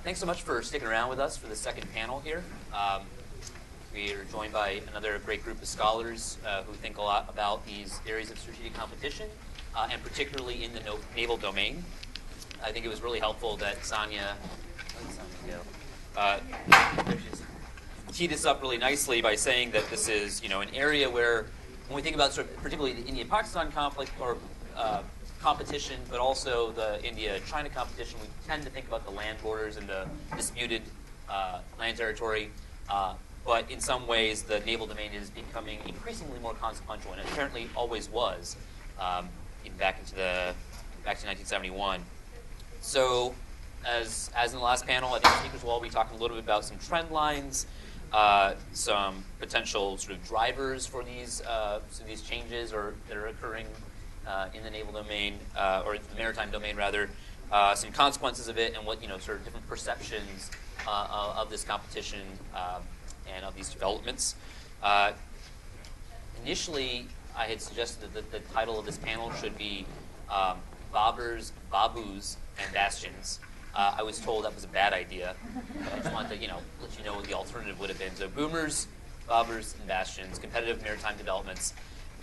Thanks so much for sticking around with us for the second panel here. We are joined by another great group of scholars who think a lot about these areas of strategic competition, and particularly in the naval domain. I think it was really helpful that Sonia, there she is, teed this up really nicely by saying that this is, an area where, when we think about sort of particularly the India-Pakistan conflict or competition, but also the India-China competition, we tend to think about the land borders and the disputed land territory. But in some ways, the naval domain is becoming increasingly more consequential, and it apparently always was, even back to 1971. So, as in the last panel, I think the speakers will all be talking a little bit about some trend lines, some potential sort of drivers for these changes that are occurring in the naval domain, or the maritime domain rather, some consequences of it, and what sort of different perceptions of this competition and of these developments. Initially, I had suggested that the title of this panel should be Baburs, and Bastions. I was told that was a bad idea. I just wanted to, let you know what the alternative would have been. So boomers, Baburs, and Bastions, competitive maritime developments.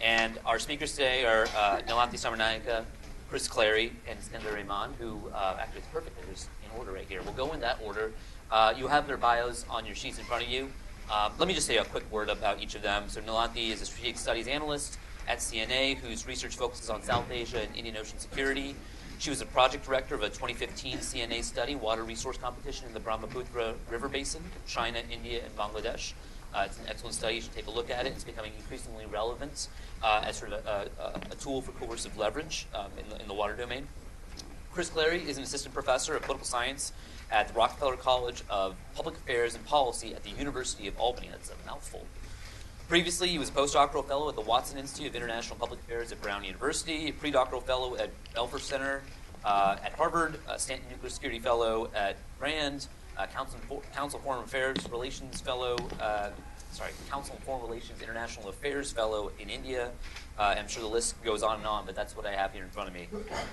And our speakers today are Nilanthi Samaranayake, Clary, and Iskander Rehman, who actually it's perfect. They're just in order right here. We'll go in that order. You have their bios on your sheets in front of you. Let me just say a quick word about each of them. So Nilanthi is a strategic studies analyst at CNA whose research focuses on South Asia and Indian Ocean security. She was a project director of a 2015 CNA study, Water Resource Competition in the Brahmaputra River Basin, China, India, and Bangladesh. It's an excellent study. You should take a look at it. It's becoming increasingly relevant as sort of a tool for coercive leverage in the water domain. Clary is an assistant professor of political science at the Rockefeller College of Public Affairs and Policy at the University of Albany. That's a mouthful. Previously, he was a postdoctoral fellow at the Watson Institute of International Public Affairs at Brown University, a predoctoral fellow at Belfer Center at Harvard, a Stanton Nuclear Security Fellow at Rand, Council Foreign Affairs Relations Fellow, Council Foreign Relations International Affairs Fellow in India. I'm sure the list goes on and on, but that's what I have here in front of me.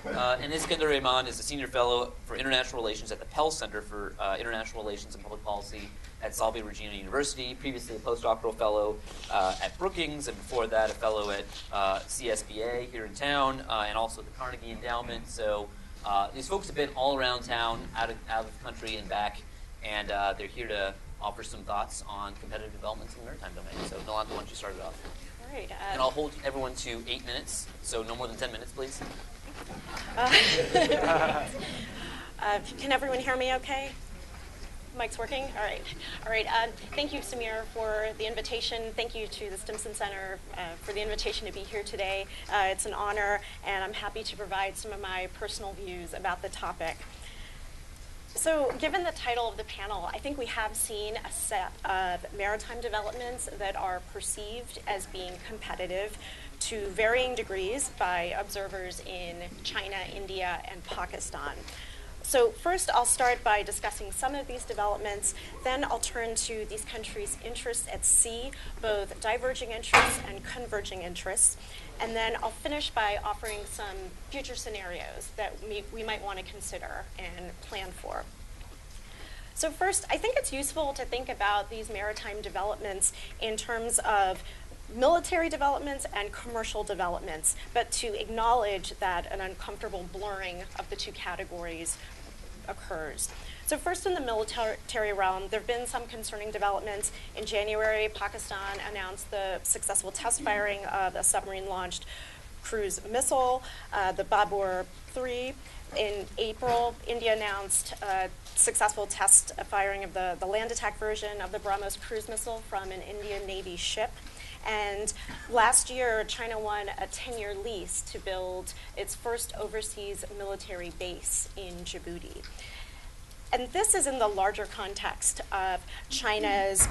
And Iskander Rehman is a senior fellow for international relations at the Pell Center for International Relations and Public Policy at Salve, Regina University. Previously a postdoctoral fellow at Brookings, and before that a fellow at CSBA here in town, and also the Carnegie Endowment. So these folks have been all around town, out of the country and back, and they're here to offer some thoughts on competitive developments in the maritime domain. So Nilanthi, why don't you start it off? All right. And I'll hold everyone to 8 minutes, so no more than 10 minutes, please. Can everyone hear me okay? Mic's working? All right. All right. Thank you, Samir, for the invitation. Thank you to the Stimson Center for the invitation to be here today. It's an honor, and I'm happy to provide some of my personal views about the topic. So given the title of the panel, I think we have seen a set of maritime developments that are perceived as being competitive to varying degrees by observers in China, India, and Pakistan. So first, I'll start by discussing some of these developments. Then I'll turn to these countries' interests at sea, both diverging interests and converging interests. And then I'll finish by offering some future scenarios that we might want to consider and plan for. So first, I think it's useful to think about these maritime developments in terms of military developments and commercial developments, but to acknowledge that an uncomfortable blurring of the two categories occurs. So first, in the military realm, there have been some concerning developments. In January, Pakistan announced the successful test firing of a submarine-launched cruise missile, the Babur 3. In April, India announced a successful test firing of the land attack version of the BrahMos cruise missile from an Indian Navy ship. And last year, China won a 10-year lease to build its first overseas military base in Djibouti. And this is in the larger context of China's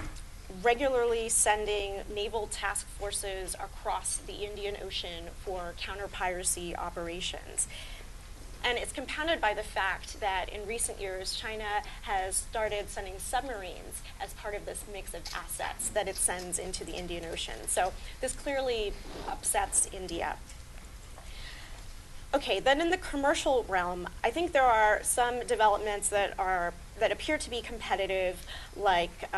regularly sending naval task forces across the Indian Ocean for counter-piracy operations. And it's compounded by the fact that in recent years, China has started sending submarines as part of this mix of assets that it sends into the Indian Ocean. So this clearly upsets India. Okay, then in the commercial realm, I think there are some developments that are that appear to be competitive, like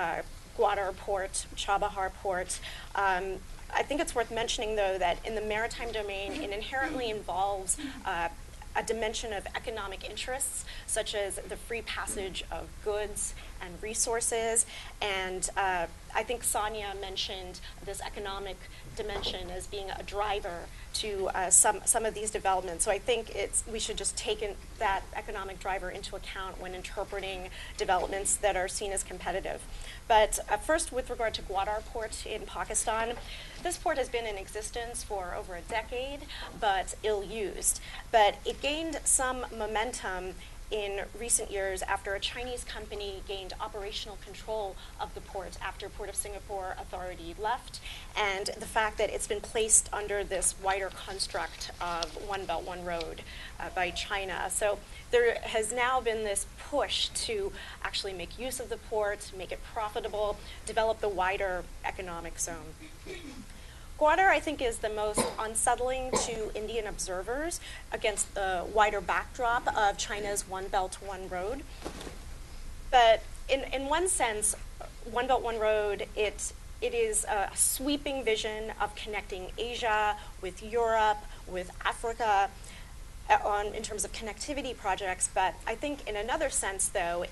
Gwadar Port, Chabahar Port. I think it's worth mentioning, though, that in the maritime domain, it inherently involves a dimension of economic interests, such as the free passage of goods and resources. And I think Sonia mentioned this economic dimension as being a driver to some of these developments. So I think we should just take that economic driver into account when interpreting developments that are seen as competitive. But first, with regard to Gwadar Port in Pakistan, this port has been in existence for over a decade, but ill-used. But it gained some momentum in recent years after a Chinese company gained operational control of the port after Port of Singapore Authority left, and the fact that it's been placed under this wider construct of One Belt, One Road by China. So there has now been this push to actually make use of the port, make it profitable, develop the wider economic zone. Gwadar, I think, is the most unsettling to Indian observers against the wider backdrop of China's One Belt, One Road. But in one sense, One Belt, One Road, it is a sweeping vision of connecting Asia with Europe, with Africa, in terms of connectivity projects. But I think in another sense, though,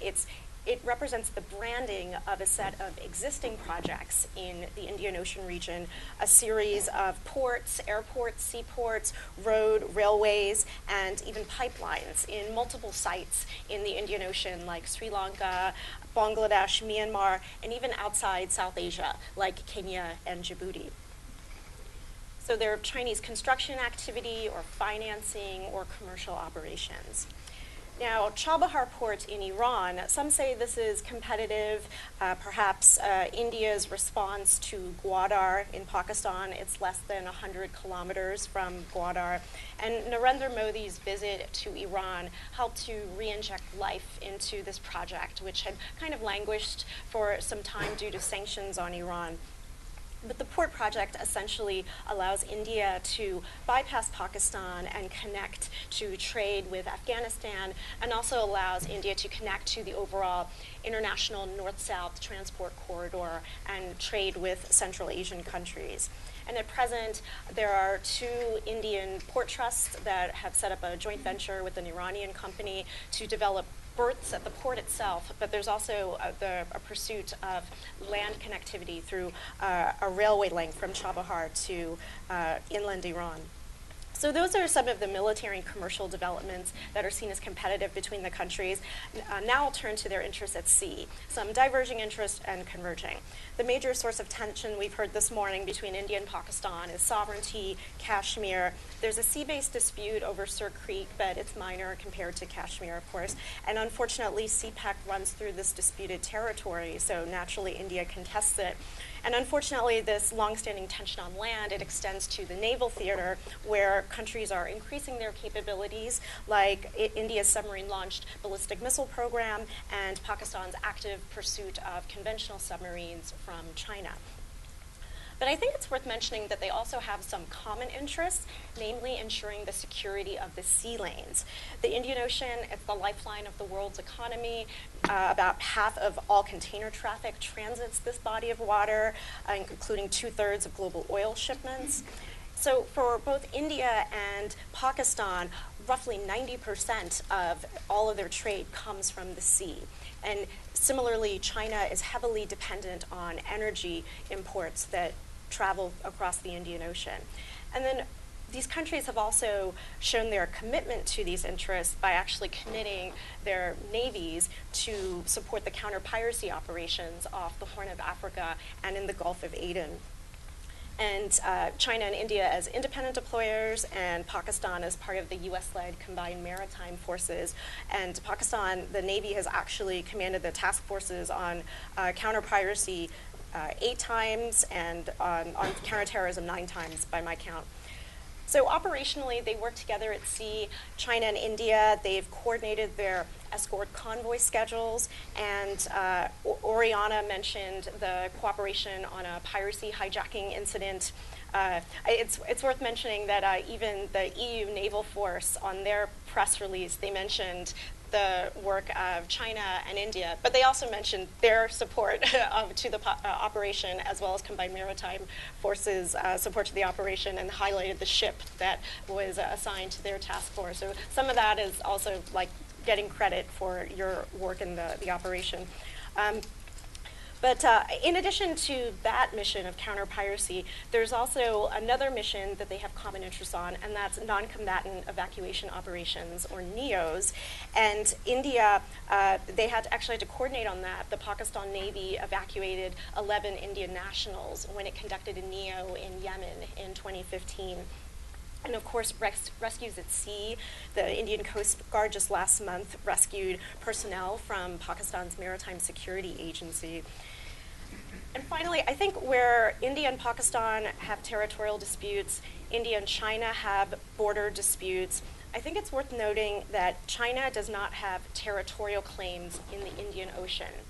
it represents the branding of a set of existing projects in the Indian Ocean region, a series of ports, airports, seaports, road, railways, and even pipelines in multiple sites in the Indian Ocean, like Sri Lanka, Bangladesh, Myanmar, and even outside South Asia, like Kenya and Djibouti. So there are Chinese construction activity or financing or commercial operations. Now, Chabahar Port in Iran, some say this is competitive, perhaps India's response to Gwadar in Pakistan. It's less than 100 kilometers from Gwadar. And Narendra Modi's visit to Iran helped to re-inject life into this project, which had kind of languished for some time due to sanctions on Iran. But the port project essentially allows India to bypass Pakistan and connect to trade with Afghanistan, and also allows India to connect to the overall international north-south transport corridor and trade with Central Asian countries. And at present, there are 2 Indian port trusts that have set up a joint venture with an Iranian company to develop berths at the port itself, but there's also a pursuit of land connectivity through a railway link from Chabahar to inland Iran. So those are some of the military and commercial developments that are seen as competitive between the countries. Now I'll turn to their interests at sea, some diverging interests and converging. The major source of tension we've heard this morning between India and Pakistan is sovereignty, Kashmir. There's a sea-based dispute over Sur Creek, but it's minor compared to Kashmir, of course. And unfortunately, CPAC runs through this disputed territory, so naturally India contests it. And unfortunately, this longstanding tension on land, it extends to the naval theater, where countries are increasing their capabilities, like India's submarine-launched ballistic missile program and Pakistan's active pursuit of conventional submarines from China. But I think it's worth mentioning that they also have some common interests, namely ensuring the security of the sea lanes. The Indian Ocean, it's the lifeline of the world's economy. About half of all container traffic transits this body of water, including 2/3 of global oil shipments. So for both India and Pakistan, roughly 90% of all of their trade comes from the sea. And similarly, China is heavily dependent on energy imports that travel across the Indian Ocean. And then these countries have also shown their commitment to these interests by actually committing their navies to support the counter-piracy operations off the Horn of Africa and in the Gulf of Aden. And China and India as independent deployers, and Pakistan as part of the US-led combined maritime forces. And Pakistan, the Navy has actually commanded the task forces on counter-piracy 8 times, and on counterterrorism 9 times by my count. So operationally, they work together at sea. China and India, they've coordinated their escort convoy schedules, and Oriana mentioned the cooperation on a piracy hijacking incident. It's worth mentioning that even the EU naval force, on their press release, they mentioned the work of China and India, but they also mentioned their support to the operation, as well as combined maritime forces support to the operation, and highlighted the ship that was assigned to their task force. So some of that is also like getting credit for your work in the operation. But in addition to that mission of counter-piracy, there's also another mission that they have common interests on, and that's non-combatant evacuation operations, or NEOs. And India, they actually had to coordinate on that. The Pakistan Navy evacuated 11 Indian nationals when it conducted a NEO in Yemen in 2015. And of course, rescues at sea. The Indian Coast Guard just last month rescued personnel from Pakistan's Maritime Security Agency. And finally, I think where India and Pakistan have territorial disputes, India and China have border disputes, I think it's worth noting that China does not have territorial claims in the Indian Ocean.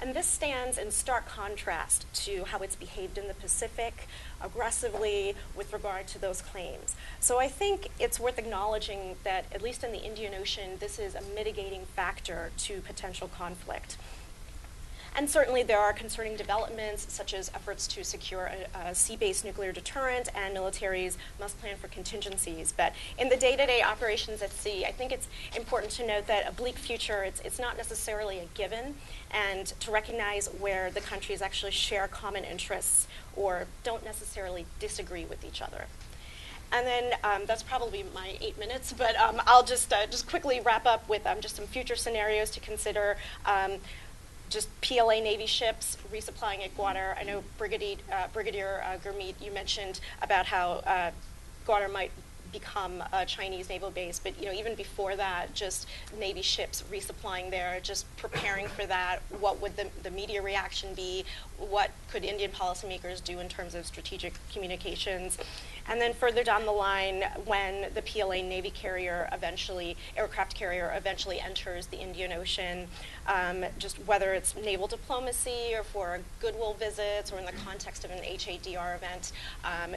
And this stands in stark contrast to how it's behaved in the Pacific, aggressively with regard to those claims. So I think it's worth acknowledging that, at least in the Indian Ocean, this is a mitigating factor to potential conflict. And certainly there are concerning developments, such as efforts to secure a sea-based nuclear deterrent, and militaries must plan for contingencies. But in the day-to-day operations at sea, I think it's important to note that a bleak future, it's not necessarily a given, and to recognize where the countries actually share common interests or don't necessarily disagree with each other. And then that's probably my 8 minutes, but I'll just quickly wrap up with just some future scenarios to consider. Just PLA Navy ships resupplying at Gwadar. I know Brigadier Gurmeet, you mentioned about how Gwadar might become a Chinese naval base, but even before that, just Navy ships resupplying there, just preparing for that. What would the media reaction be? What could Indian policymakers do in terms of strategic communications? And then further down the line, when the PLA Navy aircraft carrier eventually enters the Indian Ocean, just whether it's naval diplomacy or for goodwill visits or in the context of an HADR event,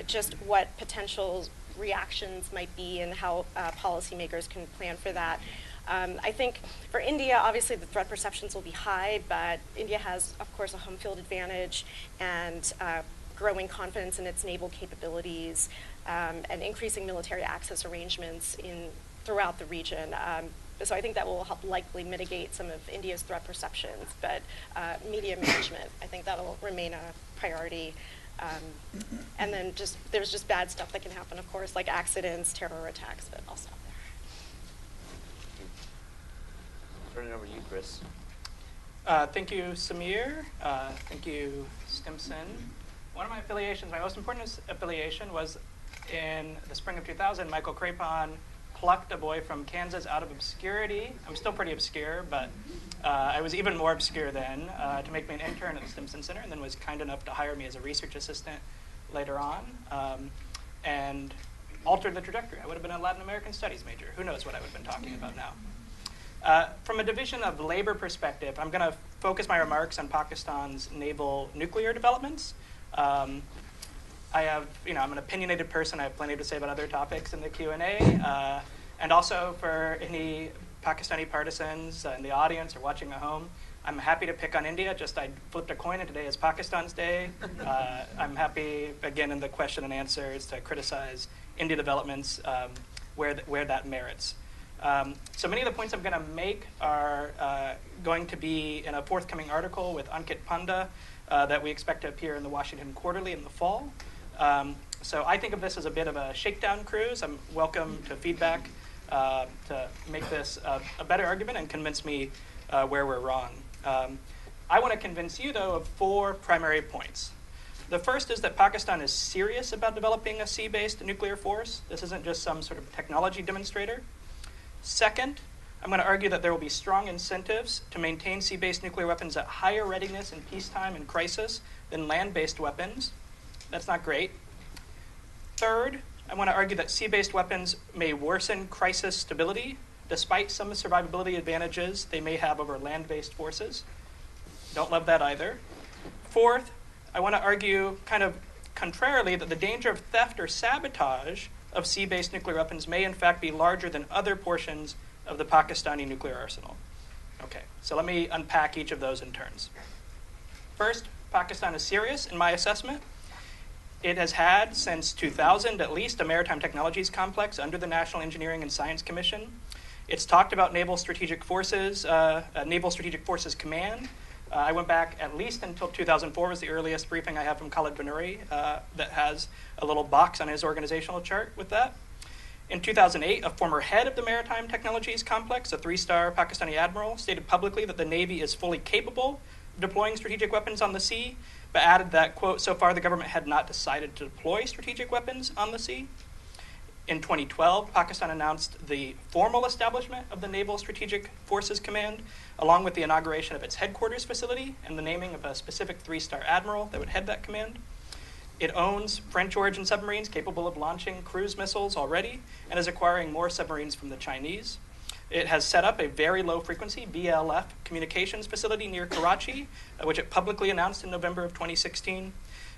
just what potential reactions might be and how policymakers can plan for that. I think for India, obviously the threat perceptions will be high, but India has, of course, a home field advantage and growing confidence in its naval capabilities and increasing military access arrangements throughout the region. So I think that will help likely mitigate some of India's threat perceptions, but media management, I think that'll remain a priority. And then there's just bad stuff that can happen, of course, like accidents, terror attacks, but I'll stop there. Turn it over to you, Chris. Thank you, Samir. Thank you, Stimson. One of my affiliations, my most important affiliation, was in the spring of 2000. Michael Crapon plucked a boy from Kansas out of obscurity. I'm still pretty obscure, but I was even more obscure then, to make me an intern at the Stimson Center, and then was kind enough to hire me as a research assistant later on, and altered the trajectory. I would have been a Latin American studies major. Who knows what I would have been talking about now. From a division of labor perspective, I'm going to focus my remarks on Pakistan's naval nuclear developments. I'm an opinionated person. I have plenty to say about other topics in the Q&A. And also for any Pakistani partisans in the audience or watching at home, I'm happy to pick on India. I flipped a coin and today is Pakistan's day. I'm happy, again, in the question and answers to criticize India developments where that merits. So many of the points I'm going to make are going to be in a forthcoming article with Ankit Panda that we expect to appear in the Washington Quarterly in the fall. So I think of this as a bit of a shakedown cruise. I'm welcome to feedback to make this a better argument and convince me where we're wrong. I want to convince you, though, of 4 primary points. The first is that Pakistan is serious about developing a sea-based nuclear force. This isn't just some sort of technology demonstrator. Second, I'm going to argue that there will be strong incentives to maintain sea-based nuclear weapons at higher readiness in peacetime and crisis than land-based weapons. That's not great. Third, I want to argue that sea-based weapons may worsen crisis stability, despite some survivability advantages they may have over land-based forces. Don't love that either. Fourth, I want to argue kind of contrarily that the danger of theft or sabotage of sea-based nuclear weapons may in fact be larger than other portions of the Pakistani nuclear arsenal. Okay, so let me unpack each of those in turns. First, Pakistan is serious, in my assessment. It has had, since 2000 at least, a maritime technologies complex under the National Engineering and Science Commission. It's talked about Naval Strategic Forces, Naval Strategic Forces Command. I went back at least until 2004 was the earliest briefing I have from Khalid Banuri that has a little box on his organizational chart with that. In 2008, a former head of the Maritime Technologies Complex, a 3-star Pakistani admiral, stated publicly that the Navy is fully capable of deploying strategic weapons on the sea, but added that, quote, so far the government had not decided to deploy strategic weapons on the sea. In 2012, Pakistan announced the formal establishment of the Naval Strategic Forces Command, along with the inauguration of its headquarters facility and the naming of a specific 3-star admiral that would head that command. It owns French-origin submarines capable of launching cruise missiles already and is acquiring more submarines from the Chinese. It has set up a very low-frequency VLF communications facility near Karachi, which it publicly announced in November of 2016.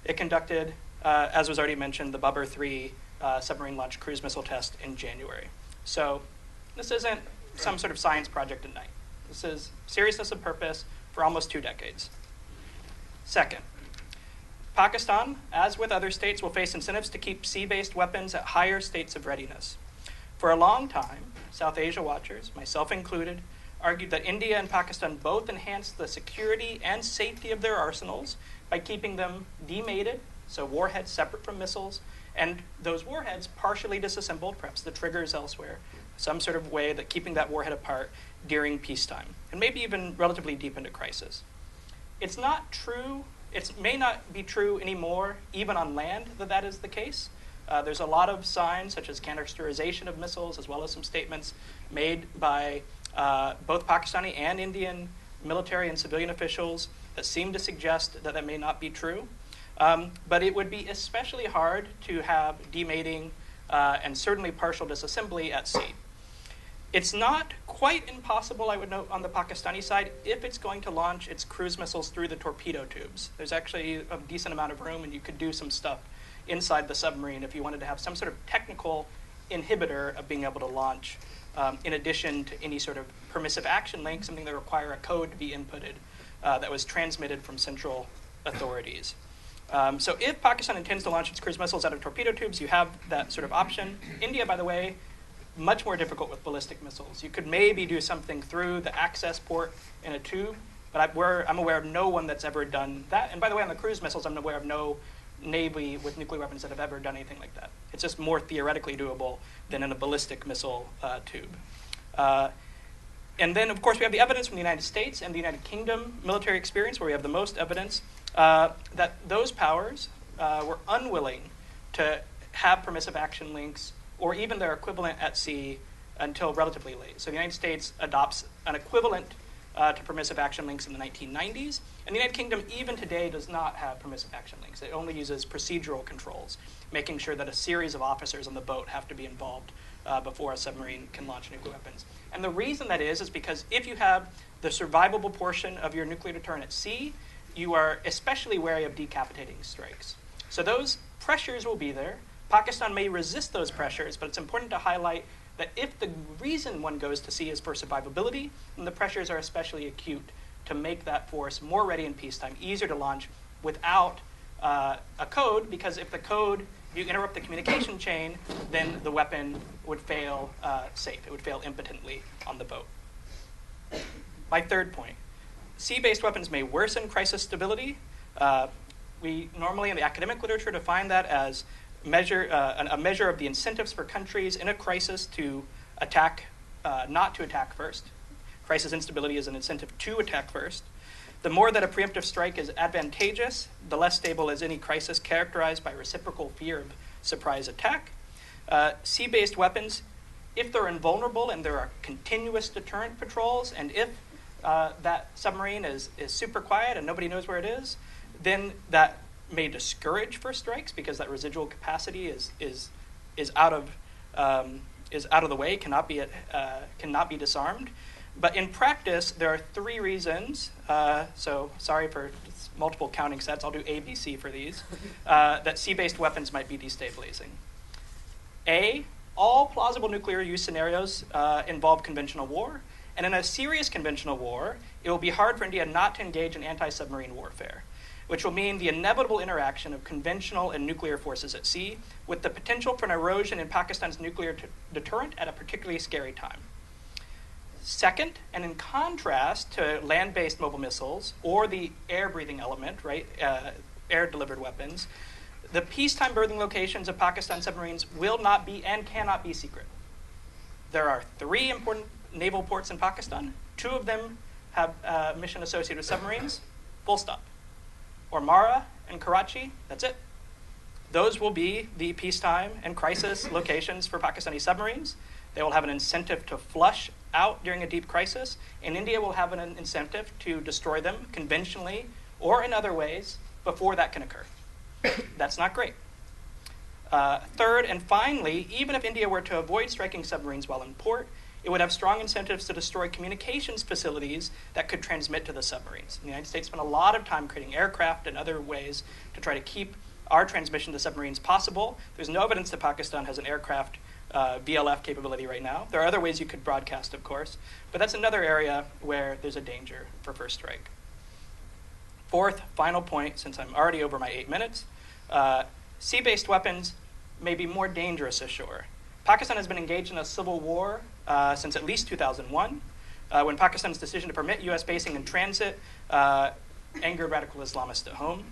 It conducted, as was already mentioned, the Babur 3 submarine-launched cruise missile test in January. So this isn't some sort of science project at night. This is seriousness of purpose for almost 2 decades. Second, Pakistan, as with other states, will face incentives to keep sea-based weapons at higher states of readiness. For a long time, South Asia watchers, myself included, argued that India and Pakistan both enhanced the security and safety of their arsenals by keeping them demated, so warheads separate from missiles, and those warheads partially disassembled, perhaps the triggers elsewhere, some sort of way that keeping that warhead apart during peacetime, and maybe even relatively deep into crisis. It's not true. It may not be true anymore, even on land, that is the case. There's a lot of signs, such as canisterization of missiles, as well as some statements made by both Pakistani and Indian military and civilian officials that seem to suggest that may not be true. But it would be especially hard to have demating and certainly partial disassembly at sea. It's not quite impossible, I would note, on the Pakistani side, if it's going to launch its cruise missiles through the torpedo tubes. There's actually a decent amount of room, and you could do some stuff inside the submarine if you wanted to have some sort of technical inhibitor of being able to launch, in addition to any sort of permissive action link, something that require a code to be inputted that was transmitted from central authorities. So if Pakistan intends to launch its cruise missiles out of torpedo tubes, you have that sort of option. India, by the way, much more difficult with ballistic missiles. You could maybe do something through the access port in a tube, but I'm aware of no one that's ever done that. And by the way, on the cruise missiles, I'm aware of no Navy with nuclear weapons that have ever done anything like that. It's just more theoretically doable than in a ballistic missile tube. And then, of course, we have the evidence from the United States and the United Kingdom military experience, where we have the most evidence that those powers were unwilling to have permissive action links or even their equivalent at sea until relatively late. So the United States adopts an equivalent to permissive action links in the 1990s, and the United Kingdom even today does not have permissive action links. It only uses procedural controls, making sure that a series of officers on the boat have to be involved before a submarine can launch nuclear weapons. And the reason that is because if you have the survivable portion of your nuclear deterrent at sea, you are especially wary of decapitating strikes. So those pressures will be there. Pakistan may resist those pressures, but it's important to highlight that if the reason one goes to sea is for survivability, then the pressures are especially acute to make that force more ready in peacetime, easier to launch without a code, because if you interrupt the communication chain, then the weapon would fail safe. It would fail impotently on the boat. My third point, sea-based weapons may worsen crisis stability. We normally in the academic literature define that as a measure of the incentives for countries in a crisis to attack, not to attack first. Crisis instability is an incentive to attack first. The more that a preemptive strike is advantageous, the less stable is any crisis characterized by reciprocal fear of surprise attack. Sea-based weapons, if they're invulnerable and there are continuous deterrent patrols, and if that submarine is super quiet and nobody knows where it is, then that may discourage first strikes because that residual capacity is out of the way, cannot be disarmed. But in practice, there are 3 reasons. So sorry for multiple counting sets. I'll do A, B, C for these. That sea-based weapons might be destabilizing. A, all plausible nuclear use scenarios involve conventional war, and in a serious conventional war, it will be hard for India not to engage in anti-submarine warfare, which will mean the inevitable interaction of conventional and nuclear forces at sea, with the potential for an erosion in Pakistan's nuclear deterrent at a particularly scary time. Second, and in contrast to land-based mobile missiles or the air-breathing element, right, air-delivered weapons, the peacetime berthing locations of Pakistan submarines will not be and cannot be secret. There are 3 important naval ports in Pakistan. 2 of them have a mission associated with submarines, full stop. Ormara and Karachi, that's it. Those will be the peacetime and crisis locations for Pakistani submarines. They will have an incentive to flush out during a deep crisis, and India will have an incentive to destroy them conventionally or in other ways before that can occur. That's not great. Third, and finally, even if India were to avoid striking submarines while in port, it would have strong incentives to destroy communications facilities that could transmit to the submarines. The United States spent a lot of time creating aircraft and other ways to try to keep our transmission to submarines possible. There's no evidence that Pakistan has an aircraft VLF capability right now. There are other ways you could broadcast, of course, but that's another area where there's a danger for first strike. Fourth, final point, since I'm already over my 8 minutes, sea-based weapons may be more dangerous ashore. Pakistan has been engaged in a civil war since at least 2001, when Pakistan's decision to permit U.S. basing in transit angered radical Islamists at home.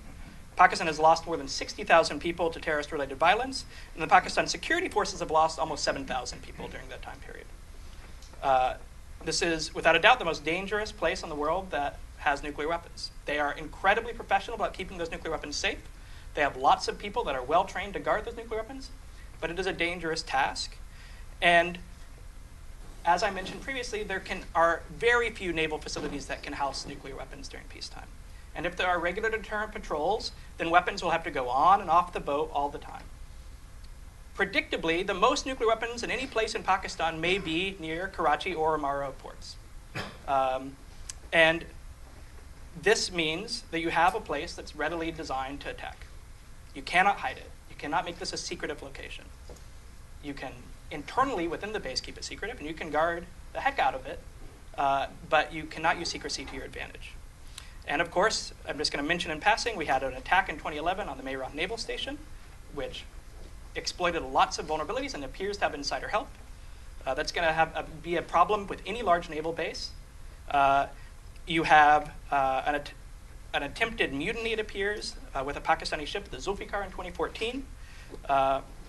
Pakistan has lost more than 60,000 people to terrorist-related violence, and the Pakistan security forces have lost almost 7,000 people during that time period. This is, without a doubt, the most dangerous place in the world that has nuclear weapons. They are incredibly professional about keeping those nuclear weapons safe. They have lots of people that are well-trained to guard those nuclear weapons, but it is a dangerous task. And as I mentioned previously, there are very few naval facilities that can house nuclear weapons during peacetime. And if there are regular deterrent patrols, then weapons will have to go on and off the boat all the time. Predictably, the most nuclear weapons in any place in Pakistan may be near Karachi or Ormara ports. And this means that you have a place that's readily designed to attack. You cannot hide it. You cannot make this a secretive location. You can internally within the base keep it secretive, and you can guard the heck out of it, but you cannot use secrecy to your advantage. And of course, I'm just going to mention in passing, we had an attack in 2011 on the Mayron Naval Station, which exploited lots of vulnerabilities and appears to have insider help. That's going to be a problem with any large naval base. You have an attempted mutiny, it appears, with a Pakistani ship, the Zulfikar, in 2014,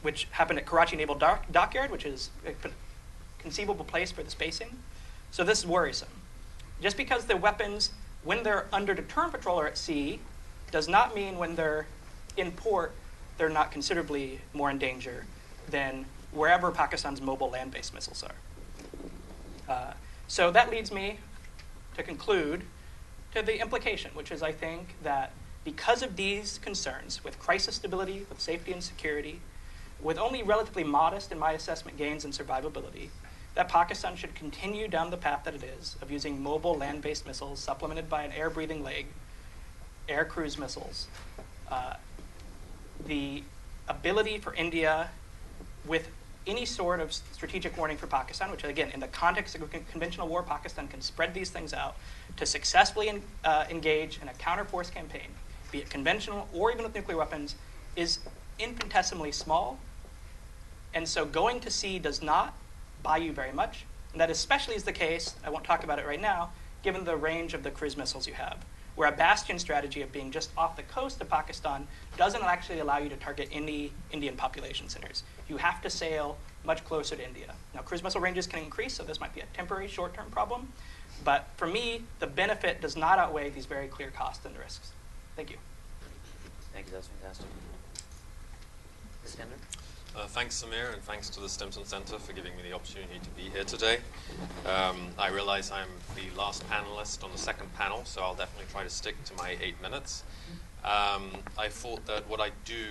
which happened at Karachi Naval Dockyard, which is a conceivable place for this basing. So this is worrisome. Just because the weapons, when they're under deterrent patrol or at sea, does not mean when they're in port, they're not considerably more in danger than wherever Pakistan's mobile land-based missiles are. So that leads me to conclude to the implication, which is, I think, that because of these concerns with crisis stability, with safety and security, with only relatively modest, in my assessment, gains in survivability, that Pakistan should continue down the path that it is of using mobile land-based missiles supplemented by an air-breathing leg, air cruise missiles. The ability for India, with any sort of strategic warning for Pakistan, which again, in the context of conventional war, Pakistan can spread these things out to successfully engage in a counter-force campaign, be it conventional or even with nuclear weapons, is infinitesimally small. And so going to sea does not buy you very much. And that especially is the case, I won't talk about it right now, given the range of the cruise missiles you have, where a bastion strategy of being just off the coast of Pakistan doesn't actually allow you to target any Indian population centers. You have to sail much closer to India. Now, cruise missile ranges can increase, so this might be a temporary short-term problem. But for me, the benefit does not outweigh these very clear costs and risks. Thank you. Thank you. That was fantastic. Iskander? Thanks, Samir, and thanks to the Stimson Center for giving me the opportunity to be here today. I realize I'm the last panelist on the second panel, so I'll definitely try to stick to my 8 minutes. I thought that what I'd do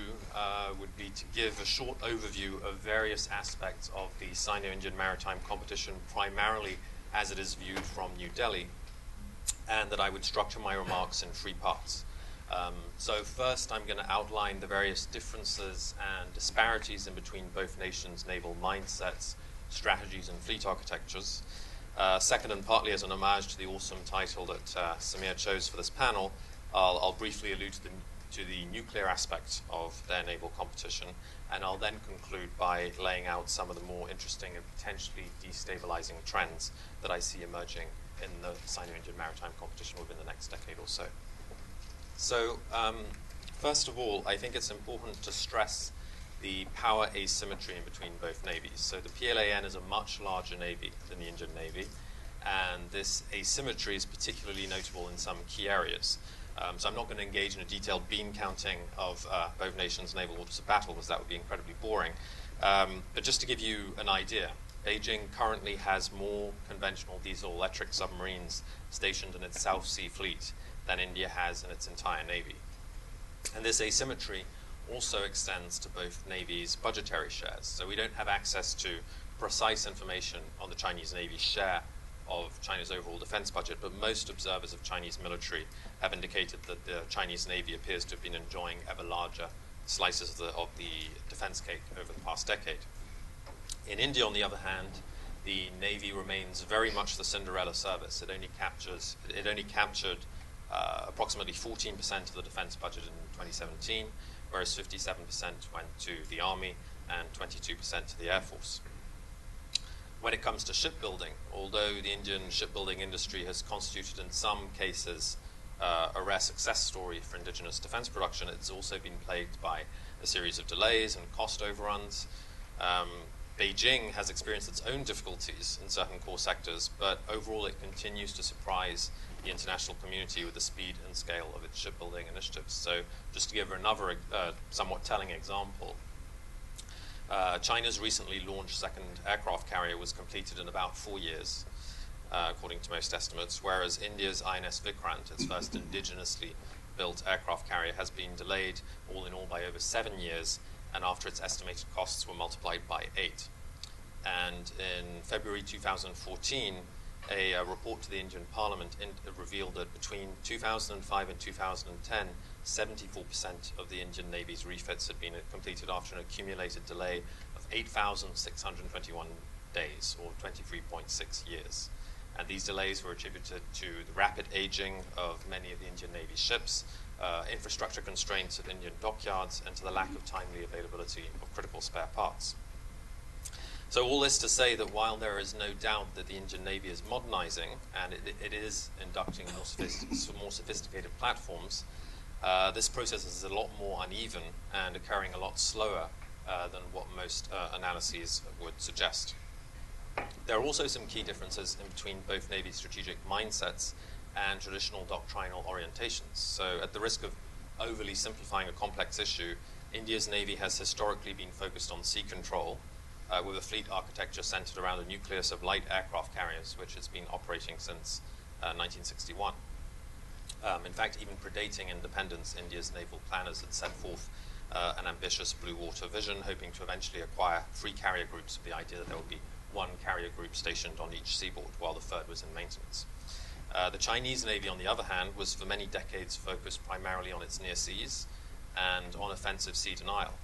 would be to give a short overview of various aspects of the Sino-Indian maritime competition, primarily as it is viewed from New Delhi, and that I would structure my remarks in 3 parts. So first I'm going to outline the various differences and disparities in between both nations' naval mindsets, strategies, and fleet architectures. Second, and partly as an homage to the awesome title that Samir chose for this panel, I'll briefly allude to the nuclear aspect of their naval competition, and I'll then conclude by laying out some of the more interesting and potentially destabilizing trends that I see emerging in the Sino-Indian maritime competition within the next decade or so. So, first of all, I think it's important to stress the power asymmetry in between both navies. So the PLAN is a much larger navy than the Indian Navy, and this asymmetry is particularly notable in some key areas. So I'm not going to engage in a detailed beam counting of both nations' naval orders of battle, because that would be incredibly boring. But just to give you an idea, Beijing currently has more conventional diesel-electric submarines stationed in its South Sea fleet than India has in its entire navy. And this asymmetry also extends to both navies' budgetary shares. So we don't have access to precise information on the Chinese Navy's share of China's overall defense budget, but most observers of Chinese military have indicated that the Chinese Navy appears to have been enjoying ever larger slices of the defense cake over the past decade. In India, on the other hand, the Navy remains very much the Cinderella service. It only captured approximately 14% of the defense budget in 2017, whereas 57% went to the Army and 22% to the Air Force. When it comes to shipbuilding, although the Indian shipbuilding industry has constituted in some cases a rare success story for indigenous defense production, it's also been plagued by a series of delays and cost overruns. Beijing has experienced its own difficulties in certain core sectors, but overall it continues to surprise the international community with the speed and scale of its shipbuilding initiatives. So just to give another somewhat telling example, China's recently launched second aircraft carrier was completed in about 4 years, according to most estimates, whereas India's INS Vikrant, its first indigenously built aircraft carrier, has been delayed all in all by over 7 years, and after its estimated costs were multiplied by 8. And in February 2014, a report to the Indian Parliament revealed that between 2005 and 2010, 74% of the Indian Navy's refits had been completed after an accumulated delay of 8,621 days, or 23.6 years. And these delays were attributed to the rapid aging of many of the Indian Navy's ships, infrastructure constraints at Indian dockyards, and to the lack of timely availability of critical spare parts. So all this to say that while there is no doubt that the Indian Navy is modernizing, and it is inducting more sophisticated platforms, this process is a lot more uneven and occurring a lot slower than what most analyses would suggest. There are also some key differences in between both Navy's strategic mindsets and traditional doctrinal orientations. So at the risk of overly simplifying a complex issue, India's Navy has historically been focused on sea control, with a fleet architecture centered around a nucleus of light aircraft carriers, which has been operating since 1961. In fact, even predating independence, India's naval planners had set forth an ambitious blue water vision, hoping to eventually acquire 3 carrier groups with the idea that there would be 1 carrier group stationed on each seaboard, while the 3rd was in maintenance. The Chinese Navy, on the other hand, was for many decades focused primarily on its near seas and on offensive sea denial.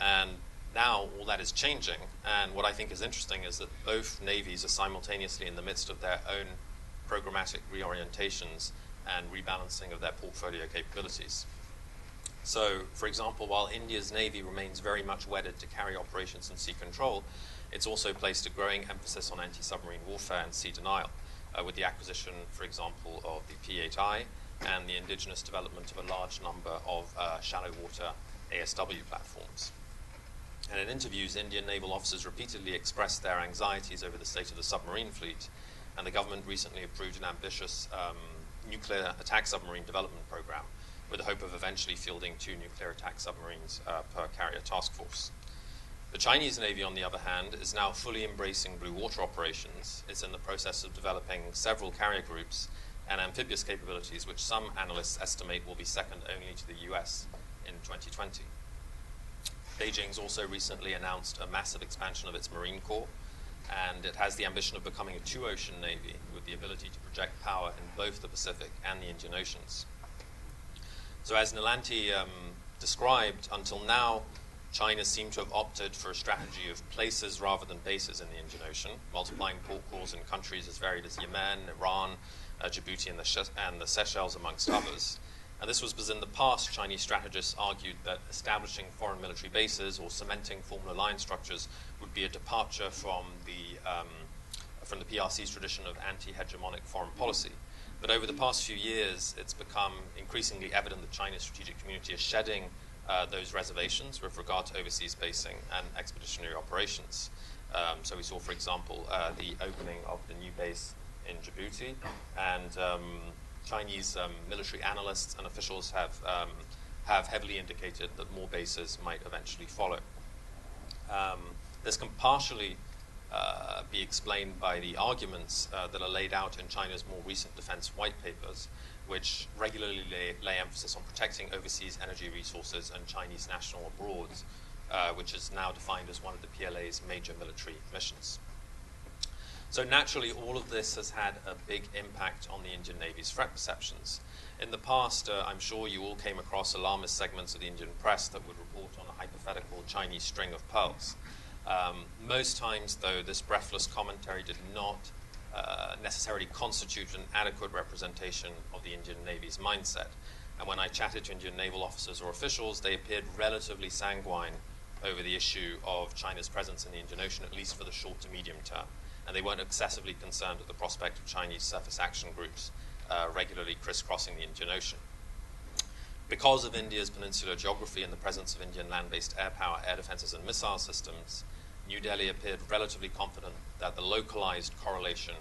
And now all that is changing, and what I think is interesting is that both navies are simultaneously in the midst of their own programmatic reorientations and rebalancing of their portfolio capabilities. So, for example, while India's Navy remains very much wedded to carrier operations and sea control, it's also placed a growing emphasis on anti-submarine warfare and sea denial, with the acquisition, for example, of the P-8I and the indigenous development of a large number of shallow water ASW platforms. And in interviews, Indian naval officers repeatedly expressed their anxieties over the state of the submarine fleet, and the government recently approved an ambitious nuclear attack submarine development program with the hope of eventually fielding 2 nuclear attack submarines per carrier task force. The Chinese Navy, on the other hand, is now fully embracing blue water operations. It's in the process of developing several carrier groups and amphibious capabilities, which some analysts estimate will be second only to the US in 2020. Beijing's also recently announced a massive expansion of its Marine Corps, and it has the ambition of becoming a 2-ocean navy with the ability to project power in both the Pacific and the Indian Oceans. So as Nilanthi described, until now, China seemed to have opted for a strategy of places rather than bases in the Indian Ocean, multiplying port calls in countries as varied as Yemen, Iran, Djibouti, and the Seychelles, amongst others. And this was because in the past, Chinese strategists argued that establishing foreign military bases or cementing formal alliance structures would be a departure from the PRC's tradition of anti-hegemonic foreign policy. But over the past few years, it's become increasingly evident that China's strategic community is shedding those reservations with regard to overseas basing and expeditionary operations. So we saw, for example, the opening of the new base in Djibouti, and Chinese military analysts and officials have heavily indicated that more bases might eventually follow. This can partially be explained by the arguments that are laid out in China's more recent defense white papers, which regularly lay emphasis on protecting overseas energy resources and Chinese national abroad, which is now defined as one of the PLA's major military missions. So naturally, all of this has had a big impact on the Indian Navy's threat perceptions. In the past, I'm sure you all came across alarmist segments of the Indian press that would report on a hypothetical Chinese string of pearls. Most times, though, this breathless commentary did not necessarily constitute an adequate representation of the Indian Navy's mindset. And when I chatted to Indian naval officers or officials, they appeared relatively sanguine over the issue of China's presence in the Indian Ocean, at least for the short to medium term. And they weren't excessively concerned at the prospect of Chinese surface action groups regularly crisscrossing the Indian Ocean. Because of India's peninsular geography and the presence of Indian land-based air power, air defenses, and missile systems, New Delhi appeared relatively confident that the localized correlation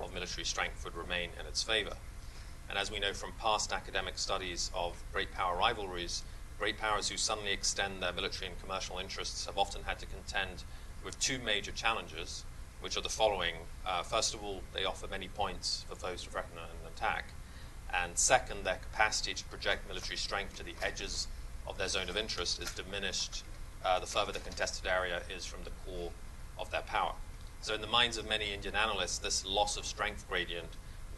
of military strength would remain in its favor. And as we know from past academic studies of great power rivalries, great powers who suddenly extend their military and commercial interests have often had to contend with two major challenges, which are the following. First of all, they offer many points for foes to threaten and attack. And second, their capacity to project military strength to the edges of their zone of interest is diminished the further the contested area is from the core of their power. So in the minds of many Indian analysts, this loss of strength gradient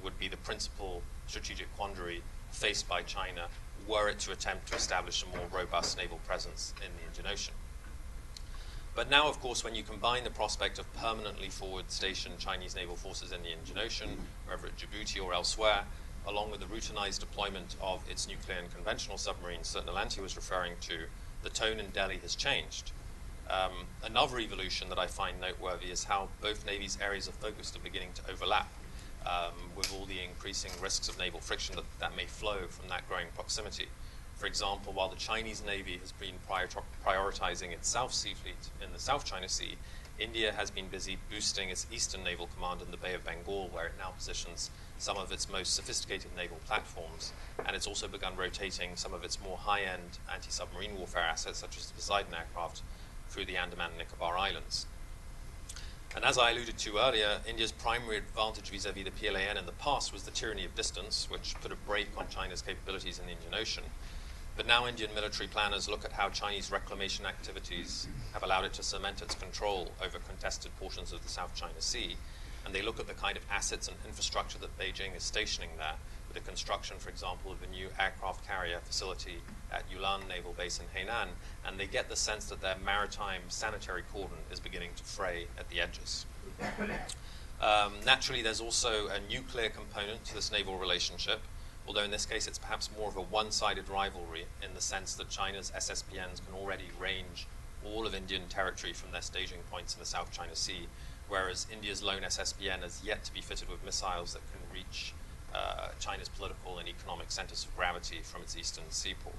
would be the principal strategic quandary faced by China were it to attempt to establish a more robust naval presence in the Indian Ocean. But now, of course, when you combine the prospect of permanently forward-stationed Chinese naval forces in the Indian Ocean, whether at Djibouti or elsewhere, along with the routinized deployment of its nuclear and conventional submarines that Nilanthi was referring to, the tone in Delhi has changed. Another evolution that I find noteworthy is how both navies' areas of focus are beginning to overlap, with all the increasing risks of naval friction that may flow from that growing proximity. For example, while the Chinese Navy has been prioritizing its South Sea Fleet in the South China Sea, India has been busy boosting its Eastern Naval Command in the Bay of Bengal, where it now positions some of its most sophisticated naval platforms, and it's also begun rotating some of its more high-end anti-submarine warfare assets, such as the Poseidon aircraft, through the Andaman and Nicobar Islands. And as I alluded to earlier, India's primary advantage vis-à-vis the PLAN in the past was the tyranny of distance, which put a brake on China's capabilities in the Indian Ocean. But now Indian military planners look at how Chinese reclamation activities have allowed it to cement its control over contested portions of the South China Sea, and they look at the kind of assets and infrastructure that Beijing is stationing there, with the construction, for example, of a new aircraft carrier facility at Yulan Naval Base in Hainan, and they get the sense that their maritime sanitary cordon is beginning to fray at the edges. Naturally, there's also a nuclear component to this naval relationship, although in this case it's perhaps more of a one-sided rivalry in the sense that China's SSBNs can already range all of Indian territory from their staging points in the South China Sea, whereas India's lone SSBN is yet to be fitted with missiles that can reach China's political and economic centers of gravity from its eastern seaport.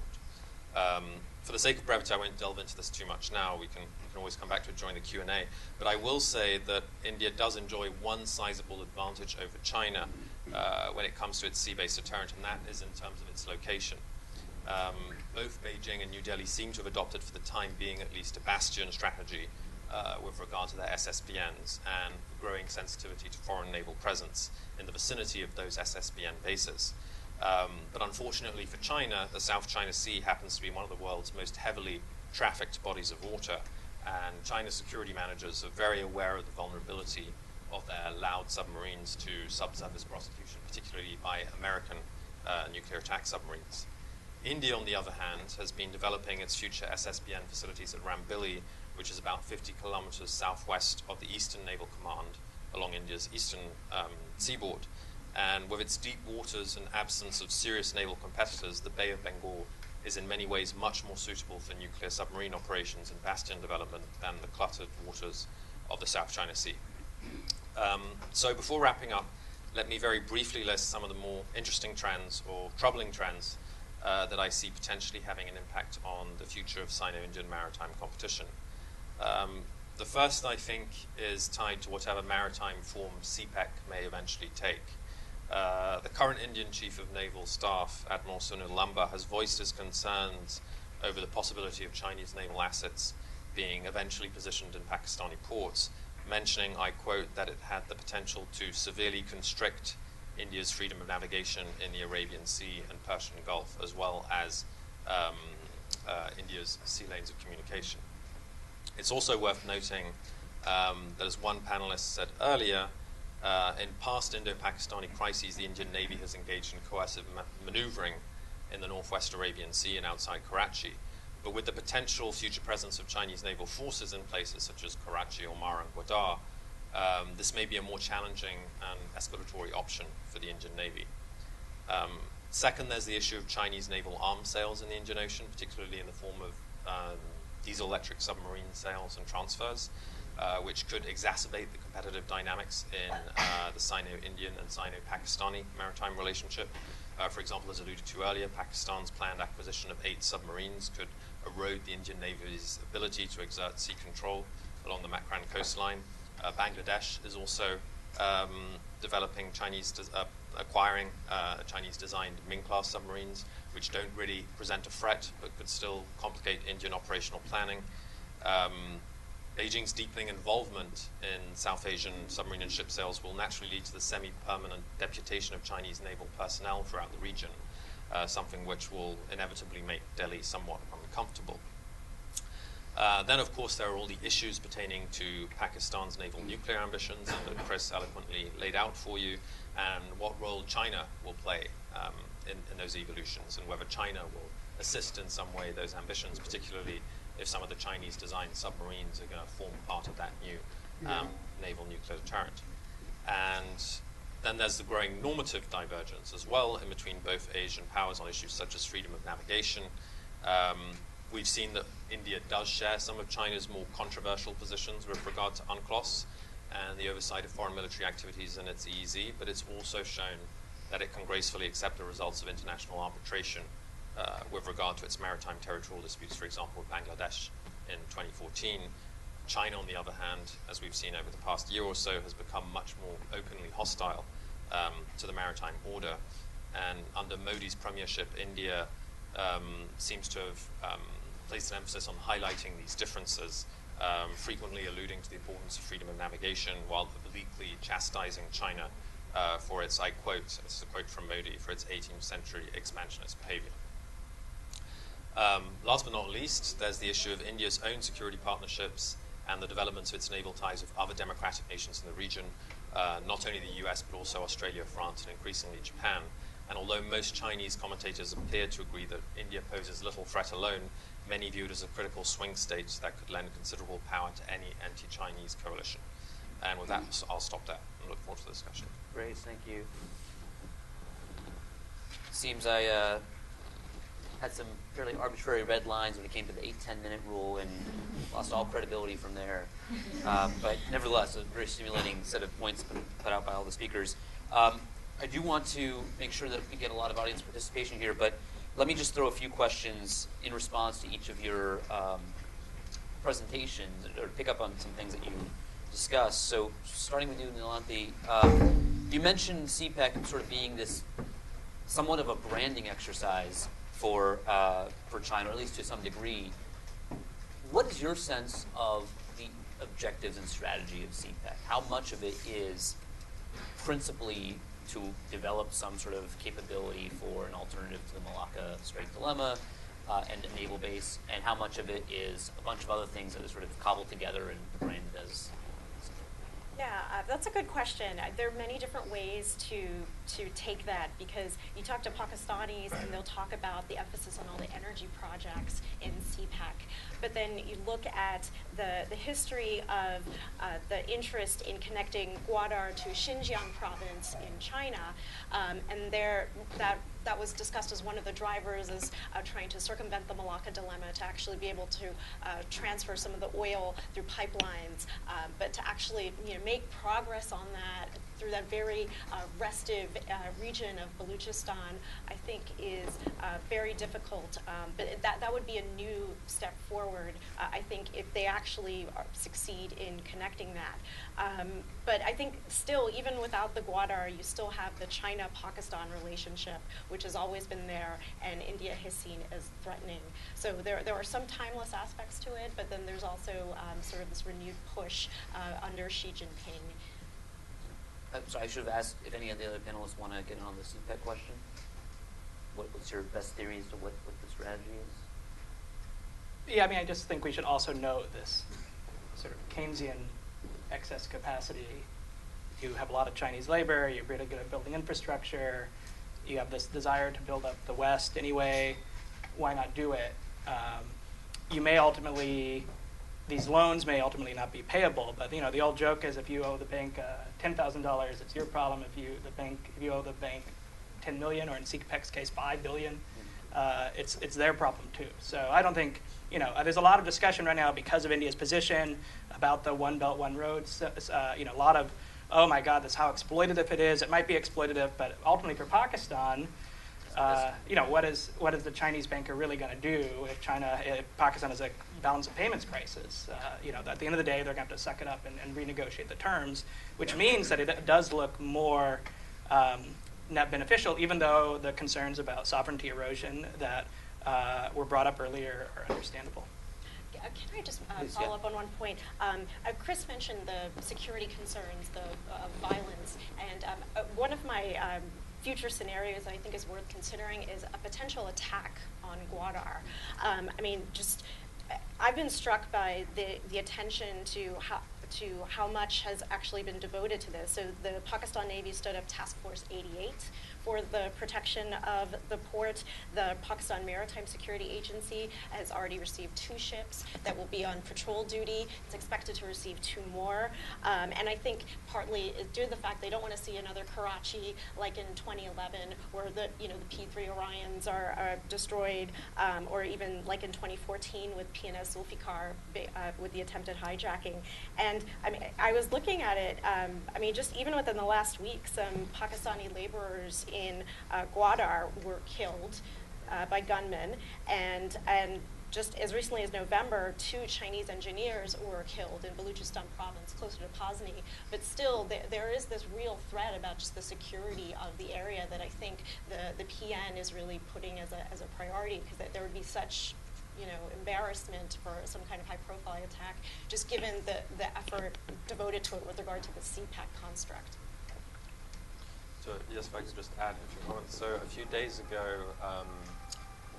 For the sake of brevity, I won't delve into this too much now. We can always come back to it during the Q&A. But I will say that India does enjoy one sizable advantage over China when it comes to its sea-based deterrent, and that is in terms of its location. Both Beijing and New Delhi seem to have adopted, for the time being at least, a bastion strategy with regard to their SSBNs and growing sensitivity to foreign naval presence in the vicinity of those SSBN bases. But unfortunately for China, the South China Sea happens to be one of the world's most heavily trafficked bodies of water, and China's security managers are very aware of the vulnerability of their loud submarines to subsurface prosecution, particularly by American nuclear attack submarines. India, on the other hand, has been developing its future SSBN facilities at Rambili, which is about 50 kilometers southwest of the Eastern Naval Command along India's eastern seaboard. And with its deep waters and absence of serious naval competitors, the Bay of Bengal is in many ways much more suitable for nuclear submarine operations and bastion development than the cluttered waters of the South China Sea. So before wrapping up, let me very briefly list some of the more interesting trends or troubling trends that I see potentially having an impact on the future of Sino-Indian maritime competition. The first, I think, is tied to whatever maritime form CPAC may eventually take. The current Indian Chief of Naval Staff, Admiral Sunil Lamba, has voiced his concerns over the possibility of Chinese naval assets being eventually positioned in Pakistani ports, mentioning, I quote, that it had the potential to severely constrict India's freedom of navigation in the Arabian Sea and Persian Gulf, as well as India's sea lanes of communication. It's also worth noting that, as one panelist said earlier, in past Indo-Pakistani crises, the Indian Navy has engaged in coercive maneuvering in the northwest Arabian Sea and outside Karachi. But with the potential future presence of Chinese naval forces in places such as Karachi, Omar, and Gwadar, this may be a more challenging and escalatory option for the Indian Navy. Second, there's the issue of Chinese naval arms sales in the Indian Ocean, particularly in the form of diesel-electric submarine sales and transfers, which could exacerbate the competitive dynamics in the Sino-Indian and Sino-Pakistani maritime relationship. For example, as alluded to earlier, Pakistan's planned acquisition of 8 submarines could erode the Indian Navy's ability to exert sea control along the Makran coastline. Bangladesh is also developing acquiring Chinese-designed Ming-class submarines, which don't really present a threat, but could still complicate Indian operational planning. Beijing's deepening involvement in South Asian submarine and ship sales will naturally lead to the semi-permanent deputation of Chinese naval personnel throughout the region, something which will inevitably make Delhi somewhat uncomfortable. Then, of course, there are all the issues pertaining to Pakistan's naval nuclear ambitions that Chris eloquently laid out for you, and what role China will play in those evolutions, and whether China will assist in some way those ambitions, particularly if some of the Chinese-designed submarines are going to form part of that new naval nuclear deterrent. And then there's the growing normative divergence as well in between both Asian powers on issues such as freedom of navigation. We've seen that India does share some of China's more controversial positions with regard to UNCLOS and the oversight of foreign military activities in its EEZ, but it's also shown that it can gracefully accept the results of international arbitration with regard to its maritime territorial disputes, for example, with Bangladesh in 2014. China, on the other hand, as we've seen over the past year or so, has become much more openly hostile to the maritime order. And under Modi's premiership, India seems to have placed an emphasis on highlighting these differences, frequently alluding to the importance of freedom of navigation while obliquely chastising China for its, I quote, this is a quote from Modi, for its 18th century expansionist behavior. Last but not least, there's the issue of India's own security partnerships and the development of its naval ties with other democratic nations in the region, not only the US, but also Australia, France, and increasingly Japan. And although most Chinese commentators appear to agree that India poses little threat alone, many view it as a critical swing state that could lend considerable power to any anti-Chinese coalition. And with that, I'll stop there and look forward to the discussion. Great, thank you. Seems I had some fairly arbitrary red lines when it came to the 8-10 minute rule and lost all credibility from there. But nevertheless, a very stimulating set of points put out by all the speakers. I do want to make sure that we get a lot of audience participation here, but let me just throw a few questions in response to each of your presentations, or pick up on some things that you discussed. So starting with you, Nilanthi, you mentioned CPAC sort of being this somewhat of a branding exercise for China, or at least to some degree. What is your sense of the objectives and strategy of CPAC? How much of it is principally to develop some sort of capability for an alternative to the Malacca Strait dilemma and a naval base, and how much of it is a bunch of other things that are sort of cobbled together and branded as? Yeah, That's a good question. There are many different ways to take that, because you talk to Pakistanis and they'll talk about the emphasis on all the energy projects in CPAC. But then you look at the history of the interest in connecting Gwadar to Xinjiang province in China, and that was discussed as one of the drivers as trying to circumvent the Malacca dilemma, to actually be able to transfer some of the oil through pipelines, but to actually make progress on that through that very restive region of Baluchistan, I think is very difficult. But that would be a new step forward, I think, if they actually succeed in connecting that. But I think still, even without the Gwadar, you still have the China-Pakistan relationship, which has always been there, and India has seen as threatening. So there are some timeless aspects to it, but then there's also sort of this renewed push under Xi Jinping. So I should have asked if any of the other panelists want to get in on the CPAC question. What's your best theory as to what the strategy is? Yeah, I mean, I just think we should also note this sort of Keynesian excess capacity. You have a lot of Chinese labor, you're really good at building infrastructure, you have this desire to build up the West anyway, why not do it? You may ultimately, these loans may ultimately not be payable, but the old joke is if you owe the bank $10,000, it's your problem. If you owe the bank 10 million, or in CPAC's case, 5 billion, it's their problem too. So I don't think, there's a lot of discussion right now because of India's position about the One Belt, One Road. A lot of, oh my God, that's how exploitative it is. It might be exploitative, but ultimately for Pakistan, what is the Chinese banker really going to do if Pakistan has a balance of payments crisis? At the end of the day, they're going to have to suck it up and renegotiate the terms, which means that it does look more net beneficial, even though the concerns about sovereignty erosion that were brought up earlier are understandable. Can I just follow up on one point? Chris mentioned the security concerns, the violence, and one of my future scenarios I think is worth considering is a potential attack on Gwadar. I've been struck by the attention to how much has actually been devoted to this. So the Pakistan Navy stood up Task Force 88 for the protection of the port. The Pakistan Maritime Security Agency has already received 2 ships that will be on patrol duty. It's expected to receive 2 more. And I think partly due to the fact they don't want to see another Karachi like in 2011, where the P-3 Orions are destroyed, or even like in 2014 with PNS Zulfikar with the attempted hijacking. And I was looking at it, just even within the last week, some Pakistani laborers in Gwadar were killed by gunmen, and just as recently as November, 2 Chinese engineers were killed in Baluchistan province, closer to Pasni. But still, there is this real threat about just the security of the area that I think the PN is really putting as a priority, because there would be such embarrassment for some kind of high-profile attack, just given the effort devoted to it with regard to the CPAC construct. So, yes, if I could just add a few comments. So a few days ago,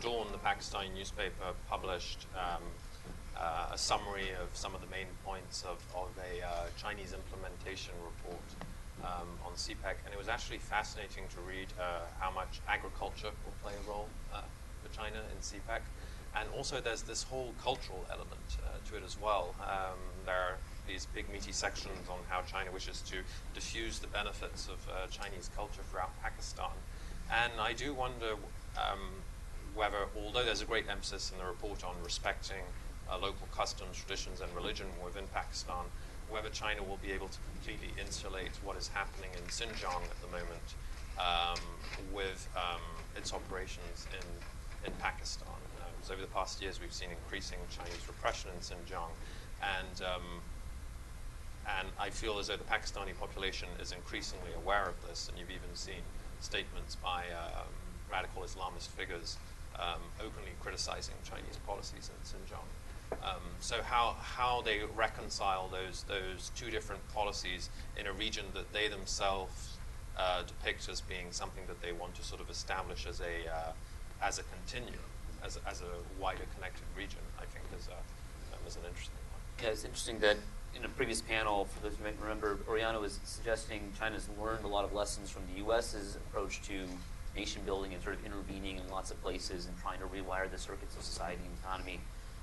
Dawn, the Pakistani newspaper, published a summary of some of the main points of a Chinese implementation report on CPAC, and it was actually fascinating to read how much agriculture will play a role for China in CPAC. And also there's this whole cultural element to it as well. There are these big meaty sections on how China wishes to diffuse the benefits of Chinese culture throughout Pakistan. And I do wonder whether, although there's a great emphasis in the report on respecting local customs, traditions, and religion within Pakistan, whether China will be able to completely insulate what is happening in Xinjiang at the moment with its operations in Pakistan. So over the past years, we've seen increasing Chinese repression in Xinjiang, and I feel as though the Pakistani population is increasingly aware of this, and you've even seen statements by radical Islamist figures openly criticizing Chinese policies in Xinjiang. So how they reconcile those 2 different policies in a region that they themselves depict as being something that they want to sort of establish as a continuum, as a wider connected region, I think is an interesting one. Yeah, it's interesting that in a previous panel, for those who might remember, Oriana was suggesting China's learned a lot of lessons from the U.S.'s approach to nation building and sort of intervening in lots of places and trying to rewire the circuits of society and economy.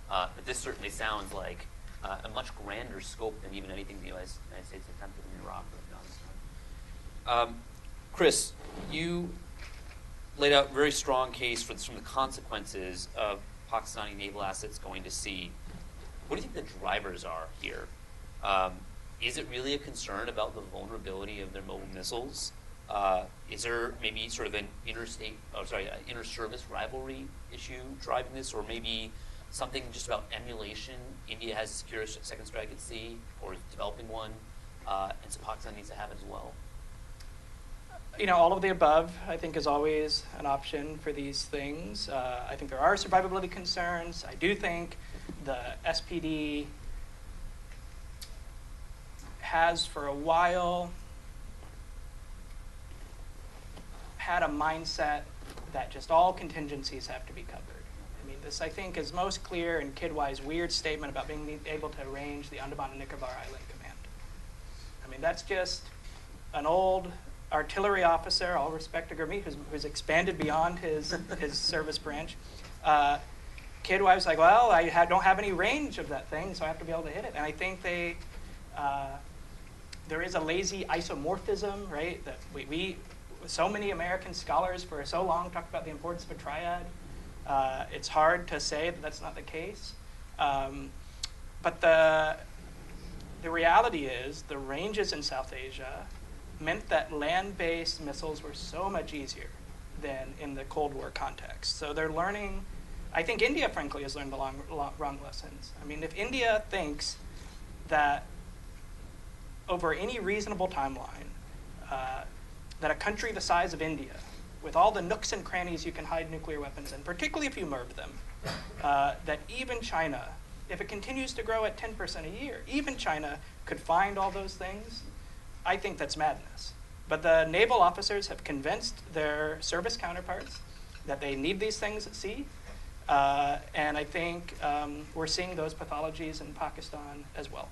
But this certainly sounds like a much grander scope than even anything the United States attempted in Iraq or Afghanistan. Chris, you laid out a very strong case for some of the consequences of Pakistani naval assets going to sea. What do you think the drivers are here? Is it really a concern about the vulnerability of their mobile missiles? Is there maybe sort of an inter-service rivalry issue driving this, or maybe something just about emulation? India has a secure second strike at sea, or is developing one, and so Pakistan needs to have it as well. All of the above, I think, is always an option for these things. I think there are survivability concerns. I do think the SPD has, for a while, had a mindset that just all contingencies have to be covered. I mean, this, I think, is most clear in Kidwai's weird statement about being able to arrange the Andaman and Nicobar Island Command. I mean, that's just an old artillery officer, all respect to Gurmeet, who's expanded beyond his service branch. Kidwai was like, well, I don't have any range of that thing, so I have to be able to hit it. And I think there is a lazy isomorphism, right? That we so many American scholars for so long talked about the importance of a triad. It's hard to say that that's not the case. But the reality is the ranges in South Asia meant that land-based missiles were so much easier than in the Cold War context. So they're learning, I think India, frankly, has learned the wrong lessons. I mean, if India thinks that over any reasonable timeline, that a country the size of India, with all the nooks and crannies you can hide nuclear weapons in, particularly if you MIRV them, that even China, if it continues to grow at 10% a year, even China could find all those things, I think that's madness. But the naval officers have convinced their service counterparts that they need these things at sea, and I think we're seeing those pathologies in Pakistan as well.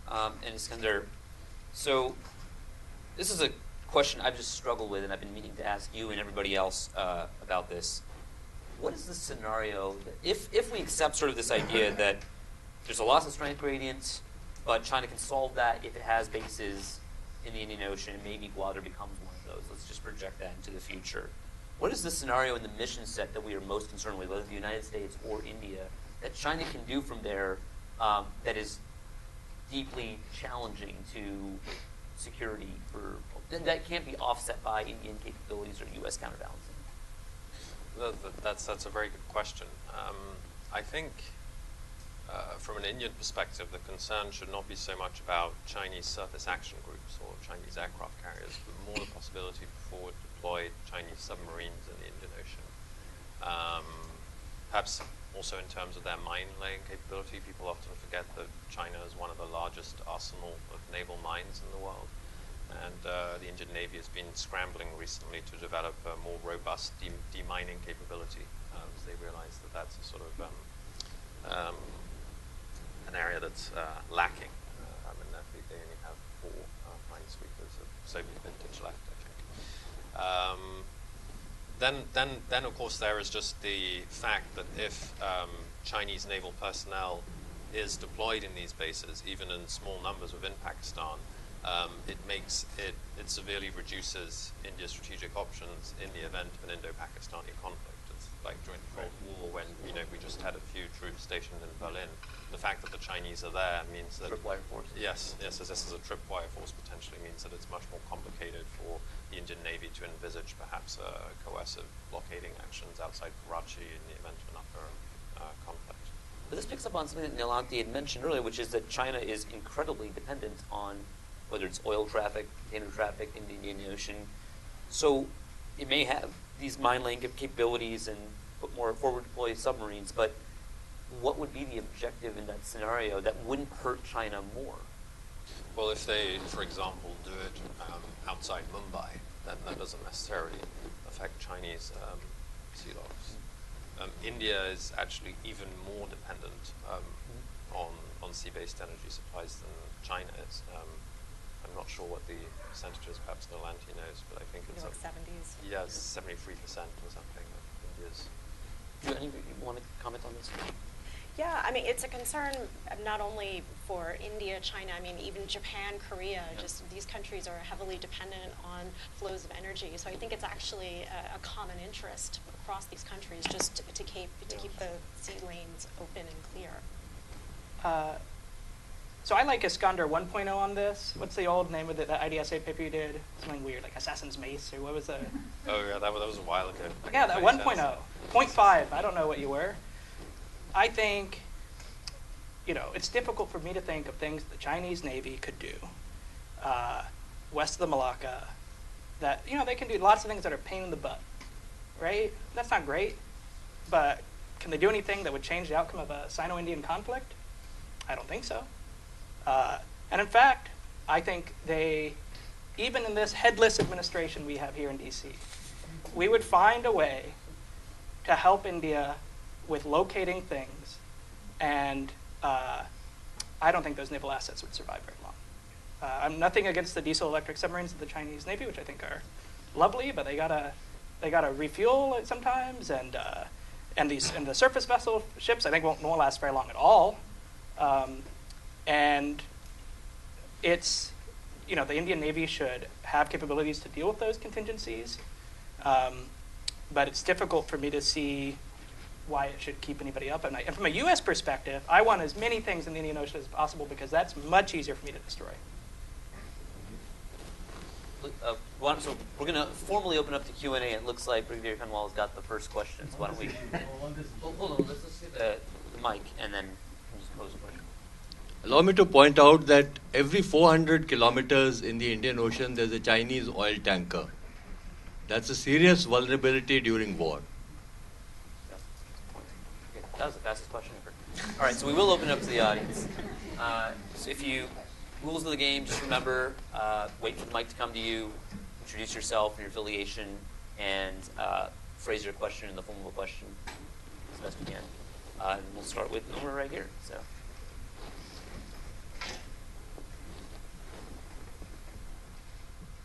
And Iskander, so this is a question I've just struggled with, and I've been meaning to ask you and everybody else about this. What is the scenario that if we accept sort of this idea that there's a loss of strength gradient, but China can solve that if it has bases in the Indian Ocean, and maybe Gwadar becomes one of those. Let's just project that into the future. What is the scenario in the mission set that we are most concerned with, whether the United States or India, that China can do from there that is deeply challenging to security that can't be offset by Indian capabilities or U.S. counterbalancing? That's a very good question. I think from an Indian perspective, the concern should not be so much about Chinese surface action groups or Chinese aircraft carriers, but more the possibility for forward deployed Chinese submarines in the Indian Ocean. Perhaps also in terms of their mine-laying capability. People often forget that China is one of the largest arsenal of naval mines in the world. And the Indian Navy has been scrambling recently to develop a more robust demining capability, as they realize that that's a sort of an area that's lacking. I mean, they only have 4 minesweepers of Soviet vintage left, I think. Then of course there is just the fact that if Chinese naval personnel is deployed in these bases, even in small numbers within Pakistan, it severely reduces India's strategic options in the event of an Indo-Pakistani conflict. It's like during the Cold War when we just had a few troops stationed in Berlin. The fact that the Chinese are there means that tripwire force. Yes, as this is a tripwire force potentially means that it's much more complicated for the Indian Navy to envisage perhaps coercive blockading actions outside Karachi in the event of an upper conflict. But this picks up on something that Nilanthi had mentioned earlier, which is that China is incredibly dependent on whether it's oil traffic, container traffic in the Indian Ocean. So it may have these mine-laying capabilities and put more forward-deployed submarines, but what would be the objective in that scenario that wouldn't hurt China more? Well, if they, for example, do it outside Mumbai, then that doesn't necessarily affect Chinese sea logs. India is actually even more dependent on sea-based energy supplies than China is. I'm not sure what the percentage is. Perhaps Nilanthi knows, but I think it's like 70s. Yeah, it's 73% or something. India's. Do any of you want to comment on this? Yeah, I mean, it's a concern not only for India, China, I mean, even Japan, Korea, just these countries are heavily dependent on flows of energy. So I think it's actually a common interest across these countries just to keep the sea lanes open and clear. So I like Iskander 1.0 on this. What's the old name of the IDSA paper you did? Something weird, like Assassin's Mace, or what was the... Oh yeah, that was a while ago. Yeah, that 1.0. 0.5, I don't know what you were. I think, it's difficult for me to think of things the Chinese Navy could do west of the Malacca that, they can do lots of things that are a pain in the butt, right? That's not great, but can they do anything that would change the outcome of a Sino-Indian conflict? I don't think so. And in fact, I think even in this headless administration we have here in DC, we would find a way to help India with locating things, and I don't think those naval assets would survive very long. I'm nothing against the diesel-electric submarines of the Chinese Navy, which I think are lovely, but they gotta refuel it sometimes, and the surface vessel ships I think won't last very long at all. And it's, the Indian Navy should have capabilities to deal with those contingencies, but it's difficult for me to see why it should keep anybody up at night. And from a U.S. perspective, I want as many things in the Indian Ocean as possible because that's much easier for me to destroy. So we're going to formally open up to Q&A. It looks like Brigadier Kanwal has got the first question. So why don't we... Hold on, let's get the mic, and then just pose a question. Allow me to point out that every 400 kilometers in the Indian Ocean, there's a Chinese oil tanker. That's a serious vulnerability during war. Okay, that was the fastest question ever. All right, so we will open it up to the audience. So rules of the game, just remember, wait for the mic to come to you, introduce yourself and your affiliation, and phrase your question in the form of a question as best you can. And we'll start with Umar right here. So.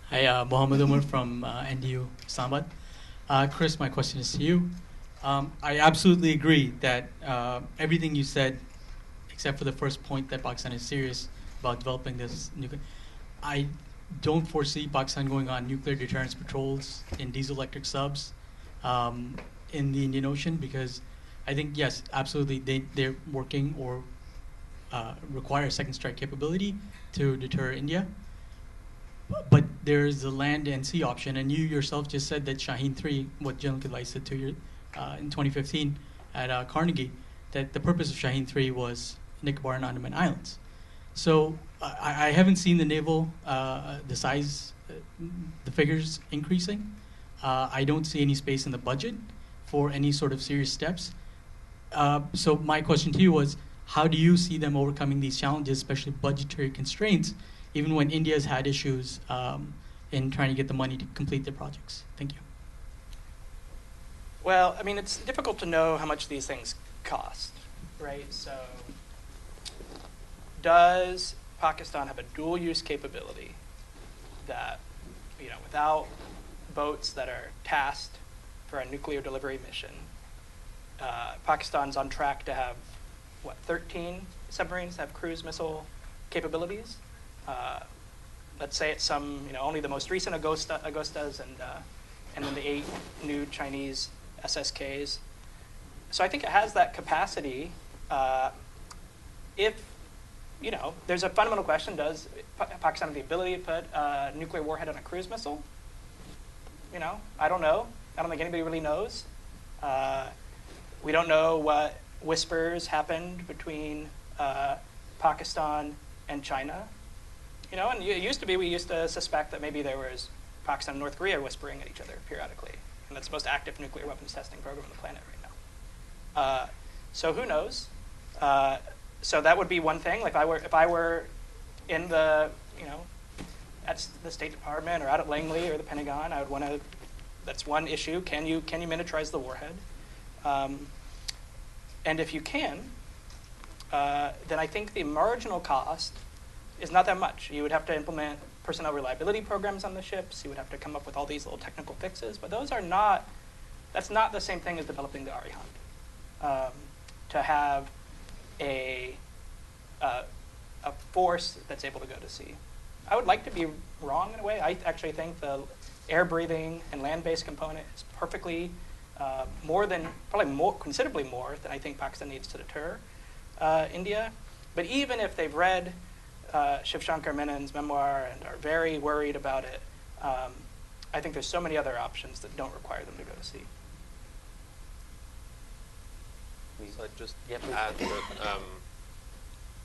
Hi, Mohammed Umar from NDU Islamabad. Chris, my question is to you. I absolutely agree that everything you said, except for the first point that Pakistan is serious about developing this nuclear. I don't foresee Pakistan going on nuclear deterrence patrols in diesel-electric subs in the Indian Ocean because I think, yes, absolutely, they're working or require second strike capability to deter India. But there's the land and sea option, and you yourself just said that Shaheen 3, what General Kadlai said to you in 2015 at Carnegie, that the purpose of Shaheen 3 was Nicobar and Andaman Islands. So I haven't seen the naval, the size, the figures increasing. I don't see any space in the budget for any sort of serious steps. So my question to you was, how do you see them overcoming these challenges, especially budgetary constraints, even when India's had issues in trying to get the money to complete their projects? Thank you. Well, I mean, it's difficult to know how much these things cost, right? So does Pakistan have a dual-use capability that, without boats that are tasked for a nuclear delivery mission, Pakistan's on track to have, 13 submarines that have cruise missile capabilities? Let's say it's only the most recent Agostas and then the 8 new Chinese SSKs. So I think it has that capacity. If, there's a fundamental question, does Pakistan have the ability to put a nuclear warhead on a cruise missile? I don't know. I don't think anybody really knows. We don't know what whispers happened between Pakistan and China. And it used to be, we used to suspect that maybe there was Pakistan and North Korea whispering at each other periodically. And that's the most active nuclear weapons testing program on the planet right now. So who knows? So that would be one thing. Like if I were in the, at the State Department or out at Langley or the Pentagon, I would want to, that's one issue. Can you miniaturize the warhead? And if you can, then I think the marginal cost is not that much. You would have to implement personnel reliability programs on the ships. You would have to come up with all these little technical fixes, but those are not, that's not the same thing as developing the Arihant. To have a force that's able to go to sea. I would like to be wrong in a way. I actually think the air-breathing and land-based component is perfectly considerably more than I think Pakistan needs to deter India. But even if they've read Shiv Shankar Menon's memoir and are very worried about it, I think there's so many other options that don't require them to go to sea. So I'd just add that,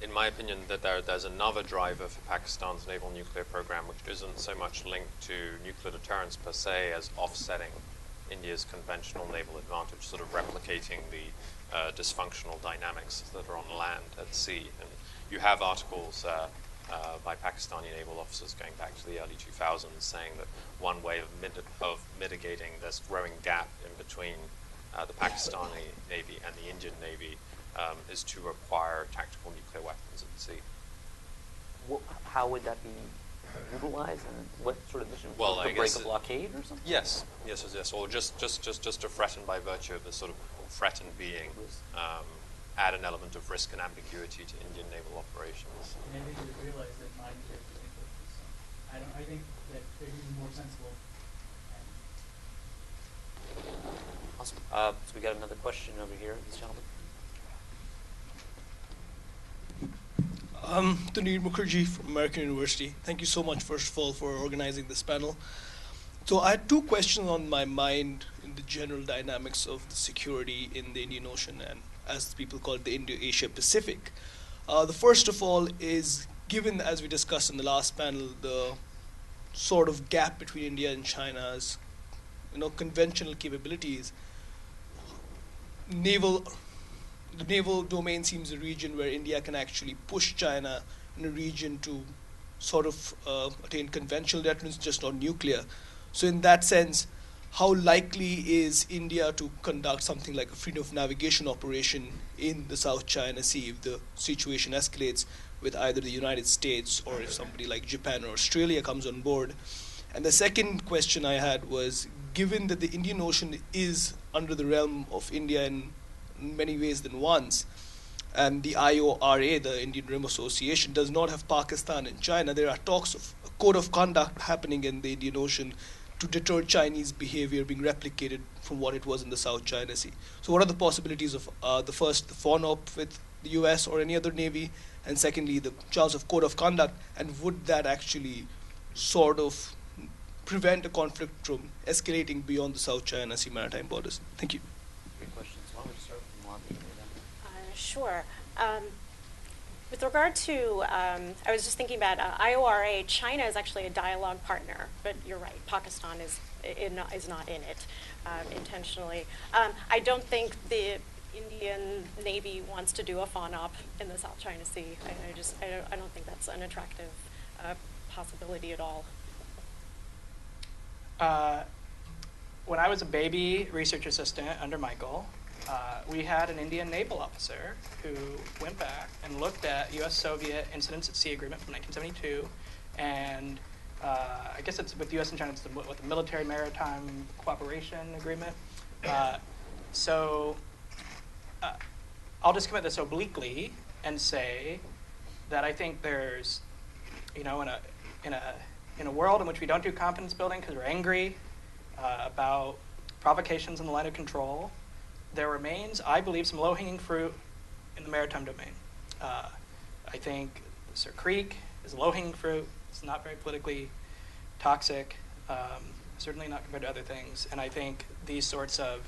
in my opinion, that there's another driver for Pakistan's naval nuclear program, which isn't so much linked to nuclear deterrence per se as offsetting India's conventional naval advantage, sort of replicating the dysfunctional dynamics that are on land at sea. And you have articles by Pakistani naval officers going back to the early 2000s saying that one way of mitigating this growing gap in between the Pakistani Navy and the Indian Navy is to require tactical nuclear weapons at sea. How would that be utilized, and what sort of mission? Well, to I break guess a blockade or something? Yes, or just to threaten by virtue of the sort of threatened being, add an element of risk and ambiguity to Indian naval operations. And I think you realize that mine is I think that they're even more sensible. Awesome. So we got another question over here, this gentleman. Tanir Mukherjee from American University. Thank you so much, first of all, for organizing this panel. So I had two questions on my mind in the general dynamics of the security in the Indian Ocean and, as people call it, the Indo-Asia Pacific. The first of all is, given, as we discussed in the last panel, the sort of gap between India and China's conventional capabilities, the naval domain seems a region where India can actually push China in a region to sort of attain conventional deterrence, just not nuclear. So in that sense, how likely is India to conduct something like a freedom of navigation operation in the South China Sea if the situation escalates with either the United States or if somebody like Japan or Australia comes on board? And the second question I had was, given that the Indian Ocean is under the realm of India in many ways than once, and the IORA, the Indian Rim Association, does not have Pakistan and China, there are talks of a code of conduct happening in the Indian Ocean to deter Chinese behavior being replicated from what it was in the South China Sea. So what are the possibilities of the FONOP with the US or any other navy, and secondly, the chance of code of conduct, and would that actually sort of prevent a conflict from escalating beyond the South China Sea maritime borders? Thank you. Great questions. Why don't we start with Nilanthi? Sure. With regard to, I was just thinking about IORA, China is actually a dialogue partner, but you're right, Pakistan is not in it intentionally. I don't think the Indian Navy wants to do a FONOP in the South China Sea. I don't think that's an attractive possibility at all. When I was a baby research assistant under Michael, we had an Indian naval officer who went back and looked at U.S.-Soviet incidents at sea agreement from 1972, and I guess it's with U.S. and China, it's the military maritime cooperation agreement. So I'll just commit this obliquely and say that I think there's, in a world in which we don't do confidence building because we're angry about provocations in the line of control, there remains, I believe, some low-hanging fruit in the maritime domain. I think Sir Creek is a low-hanging fruit. It's not very politically toxic, certainly not compared to other things. And I think these sorts of,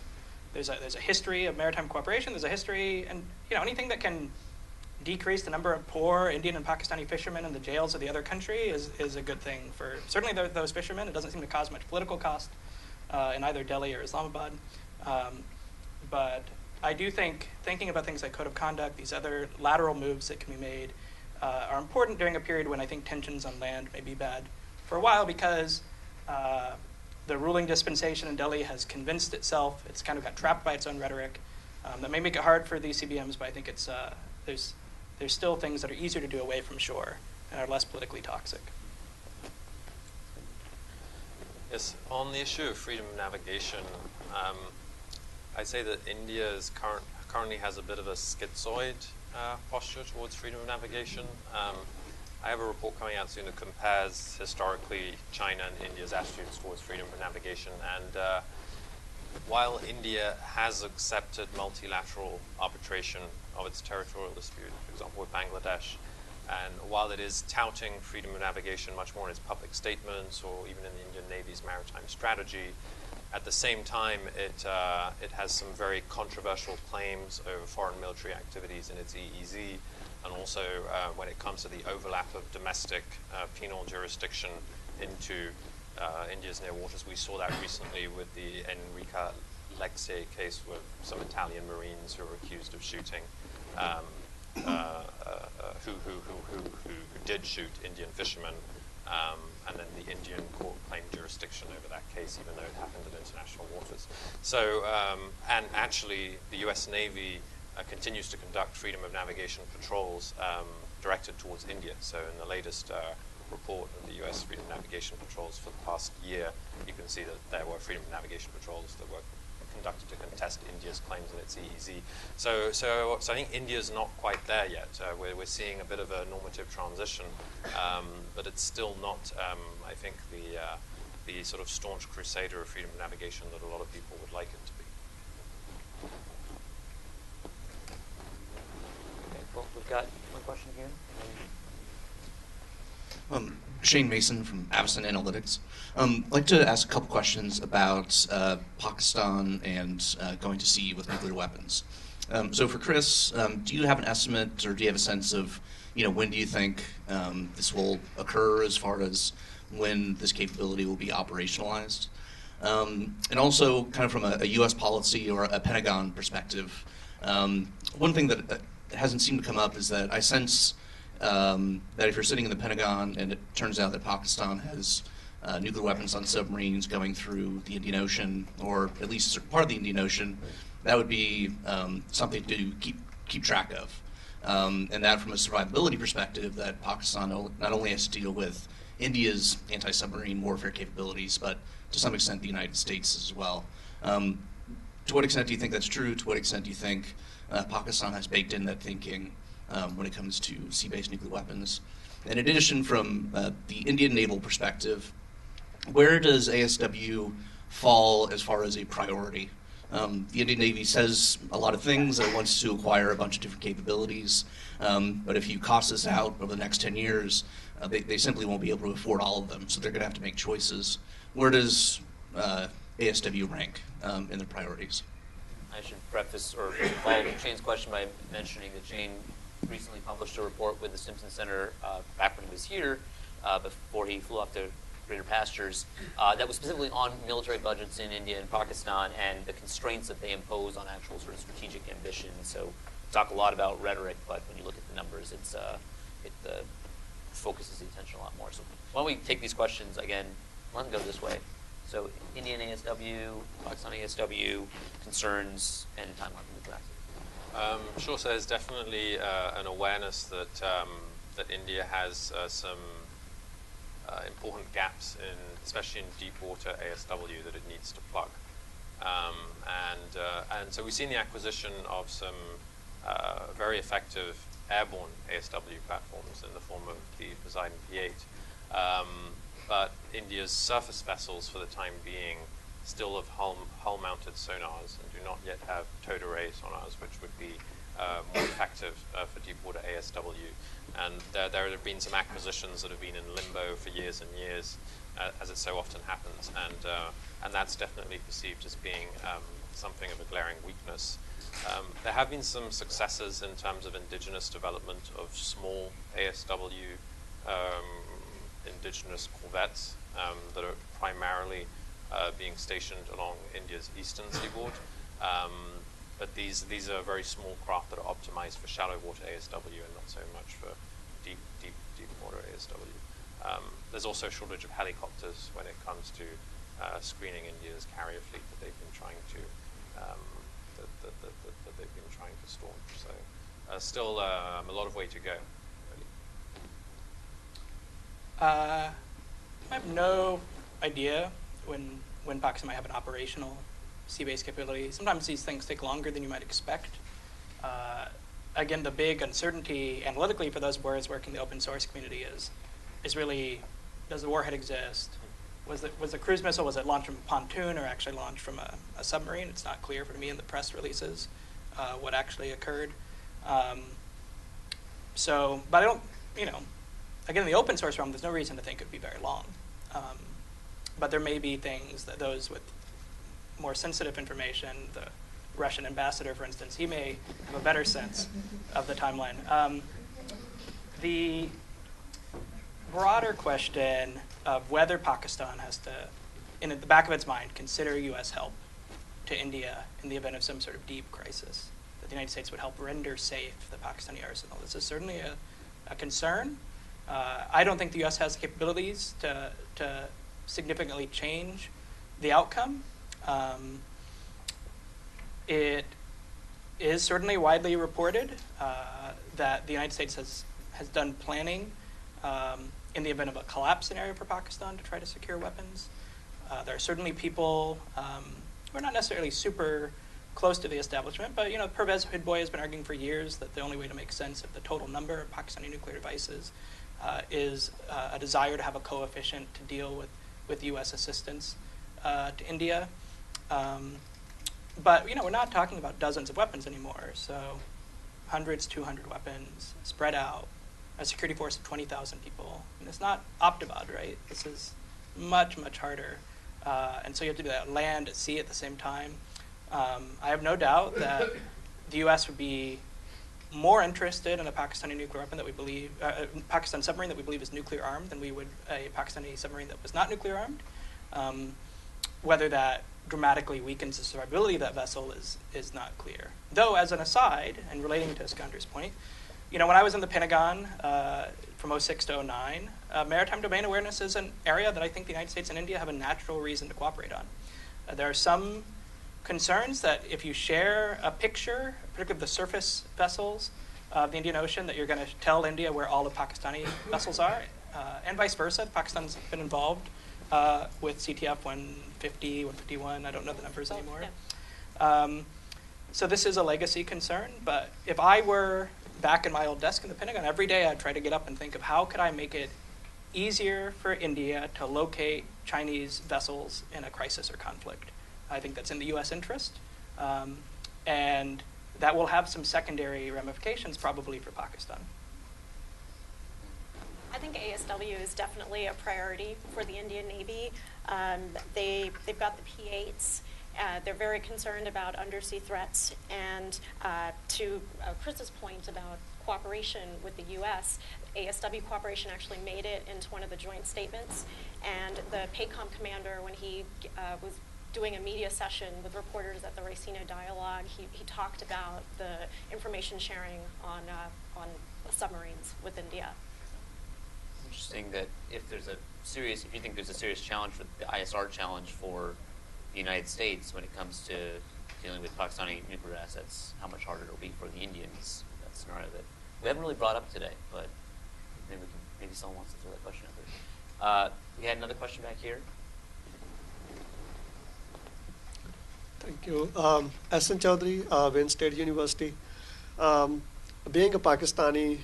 there's a history of maritime cooperation. There's a history, and anything that can decrease the number of poor Indian and Pakistani fishermen in the jails of the other country is a good thing for certainly those fishermen. It doesn't seem to cause much political cost in either Delhi or Islamabad. But I do think thinking about things like code of conduct, these other lateral moves that can be made, are important during a period when I think tensions on land may be bad for a while, because the ruling dispensation in Delhi has convinced itself, it's kind of got trapped by its own rhetoric. That may make it hard for these CBMs, but I think there's there's still things that are easier to do away from shore and are less politically toxic. Yes, on the issue of freedom of navigation, I'd say that India currently has a bit of a schizoid posture towards freedom of navigation. I have a report coming out soon that compares historically China and India's attitudes towards freedom of navigation. And while India has accepted multilateral arbitration of its territorial dispute, for example, with Bangladesh, and while it is touting freedom of navigation much more in its public statements or even in the Indian Navy's maritime strategy, at the same time, it has some very controversial claims over foreign military activities in its EEZ, and also when it comes to the overlap of domestic penal jurisdiction into India's near waters. We saw that recently with the Enrica Lexie case with some Italian Marines who were accused of shooting, who did shoot Indian fishermen, and then the Indian court claimed jurisdiction over that case, even though it happened in international waters. So, and actually, the U.S. Navy continues to conduct freedom of navigation patrols directed towards India. So, in the latest report of the U.S. freedom of navigation patrols for the past year, you can see that there were freedom of navigation patrols that were conducted to contest India's claims in its EEZ. So I think India's not quite there yet. We're seeing a bit of a normative transition, but it's still not, I think, the sort of staunch crusader of freedom of navigation that a lot of people would like it to be. Okay, well, we've got one question here. Shane Mason from Avison Analytics. I'd like to ask a couple questions about Pakistan and going to sea with nuclear weapons. So for Chris, do you have an estimate or do you have a sense of, when do you think this will occur as far as when this capability will be operationalized? And also kind of from a U.S. policy or a Pentagon perspective, one thing that hasn't seemed to come up is that I sense that if you're sitting in the Pentagon and it turns out that Pakistan has nuclear weapons on submarines going through the Indian Ocean, or at least part of the Indian Ocean, that would be something to keep track of. And that from a survivability perspective, that Pakistan not only has to deal with India's anti-submarine warfare capabilities, but to some extent the United States as well. To what extent do you think that's true? To what extent do you think Pakistan has baked in that thinking when it comes to sea-based nuclear weapons? And in addition, from the Indian naval perspective, where does ASW fall as far as a priority? The Indian Navy says a lot of things, that it wants to acquire a bunch of different capabilities, but if you cost this out over the next 10 years, they simply won't be able to afford all of them, so they're going to have to make choices. Where does ASW rank in their priorities? I should preface or follow Shane's question by mentioning that Shane recently published a report with the Stimson Center back when he was here, before he flew off to greener pastures, that was specifically on military budgets in India and Pakistan and the constraints that they impose on actual sort of strategic ambition. So we talk a lot about rhetoric, but when you look at the numbers, it focuses the attention a lot more. So why don't we take these questions again, let them go this way. So Indian ASW, Pakistan ASW, concerns, and timeline for the draft. Sure, so there's definitely an awareness that that India has some important gaps especially in deep water ASW that it needs to plug, and so we've seen the acquisition of some very effective airborne ASW platforms in the form of the Poseidon P8, but India's surface vessels for the time being still have hull-mounted sonars and do not yet have towed array sonars, which would be more effective for deep water ASW. And there have been some acquisitions that have been in limbo for years and years, as it so often happens, and that's definitely perceived as being something of a glaring weakness. There have been some successes in terms of indigenous development of small ASW indigenous corvettes that are primarily being stationed along India's eastern seaboard. But these are very small craft that are optimized for shallow water ASW and not so much for deep water ASW. There's also a shortage of helicopters when it comes to screening India's carrier fleet that they've been trying to staunch. So still a lot of way to go. I have no idea when Pakistan might have an operational sea-based capability. Sometimes these things take longer than you might expect. Again, the big uncertainty analytically for those boards working in the open source community is really, does the warhead exist? Was the cruise missile, was it launched from a pontoon or actually launched from a submarine? It's not clear for me in the press releases what actually occurred. But I don't, again, in the open source realm, there's no reason to think it would be very long. But there may be things that those with more sensitive information, the Russian ambassador, for instance, he may have a better sense of the timeline. The broader question of whether Pakistan has to, in the back of its mind, consider U.S. help to India in the event of some sort of deep crisis, that the United States would help render safe the Pakistani arsenal. This is certainly a concern. I don't think the U.S. has the capabilities to significantly change the outcome. It is certainly widely reported that the United States has done planning in the event of a collapse scenario for Pakistan to try to secure weapons. There are certainly people who are not necessarily super close to the establishment, but Pervez Hoodboy has been arguing for years that the only way to make sense of the total number of Pakistani nuclear devices is a desire to have a coefficient to deal with U.S. assistance to India. But we're not talking about dozens of weapons anymore. So hundreds, 200 weapons spread out, a security force of 20,000 people. And it's not Optibad, right? This is much, much harder. And so you have to do that land at sea at the same time. I have no doubt that the U.S. would be more interested in a Pakistani nuclear weapon that we believe, Pakistan submarine that we believe is nuclear armed than we would a Pakistani submarine that was not nuclear armed. Whether that dramatically weakens the survivability of that vessel is not clear. Though, as an aside, and relating to Iskander's point, when I was in the Pentagon from 06 to 09, maritime domain awareness is an area that I think the United States and India have a natural reason to cooperate on. There are some concerns that if you share a picture, particularly of the surface vessels of the Indian Ocean, that you're going to tell India where all the Pakistani vessels are, and vice versa. Pakistan's been involved with CTF 150, 151, I don't know the numbers anymore. Yeah. So this is a legacy concern, but if I were back in my old desk in the Pentagon, every day I'd try to get up and think of how could I make it easier for India to locate Chinese vessels in a crisis or conflict. I think that's in the U.S. interest, and that will have some secondary ramifications probably for Pakistan. I think ASW is definitely a priority for the Indian Navy. They've got the P-8s. They're very concerned about undersea threats. And to Chris's point about cooperation with the U.S., ASW cooperation actually made it into one of the joint statements. And the PACOM commander, when he was doing a media session with reporters at the Regina dialogue, he talked about the information sharing on submarines with India. Interesting that if you think there's a serious challenge for the ISR challenge for the United States when it comes to dealing with Pakistani nuclear assets, how much harder it'll be for the Indians. That scenario that we haven't really brought up today, but maybe someone wants to throw that question out there. We had another question back here. Thank you. Ahsan Chaudhary, Wayne State University. Being a Pakistani,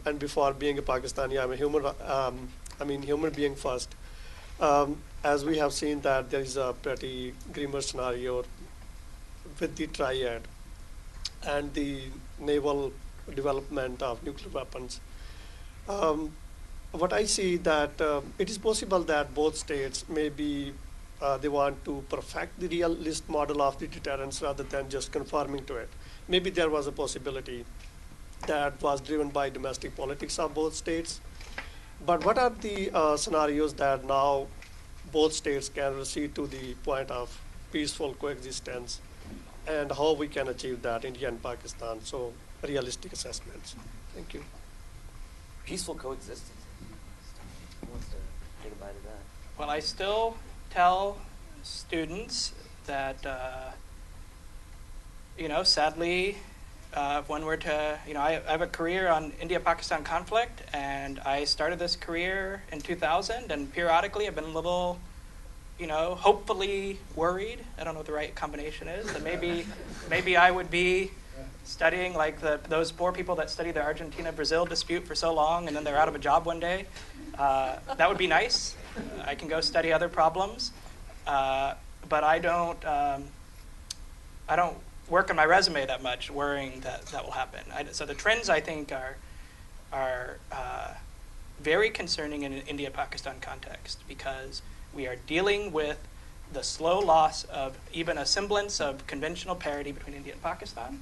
and before being a Pakistani, I'm a human being first. As we have seen that there is a pretty grimmer scenario with the triad and the naval development of nuclear weapons. What I see that it is possible that both states maybe they want to perfect the realist model of the deterrence rather than just conforming to it. Maybe there was a possibility that was driven by domestic politics of both states. But what are the scenarios that now both states can recede to the point of peaceful coexistence, and how we can achieve that, India and Pakistan? So realistic assessments. Thank you. Peaceful coexistence. Who wants to take a bite of that? Well, I still tell students that, sadly, if one were to, I have a career on India-Pakistan conflict, and I started this career in 2000, and periodically I've been a little, hopefully worried. I don't know what the right combination is. That maybe I would be studying like those poor people that study the Argentina-Brazil dispute for so long, and then they're out of a job one day. That would be nice. I can go study other problems, but I don't work on my resume that much, worrying that will happen. So the trends, I think, are very concerning in an India-Pakistan context, because we are dealing with the slow loss of even a semblance of conventional parity between India and Pakistan,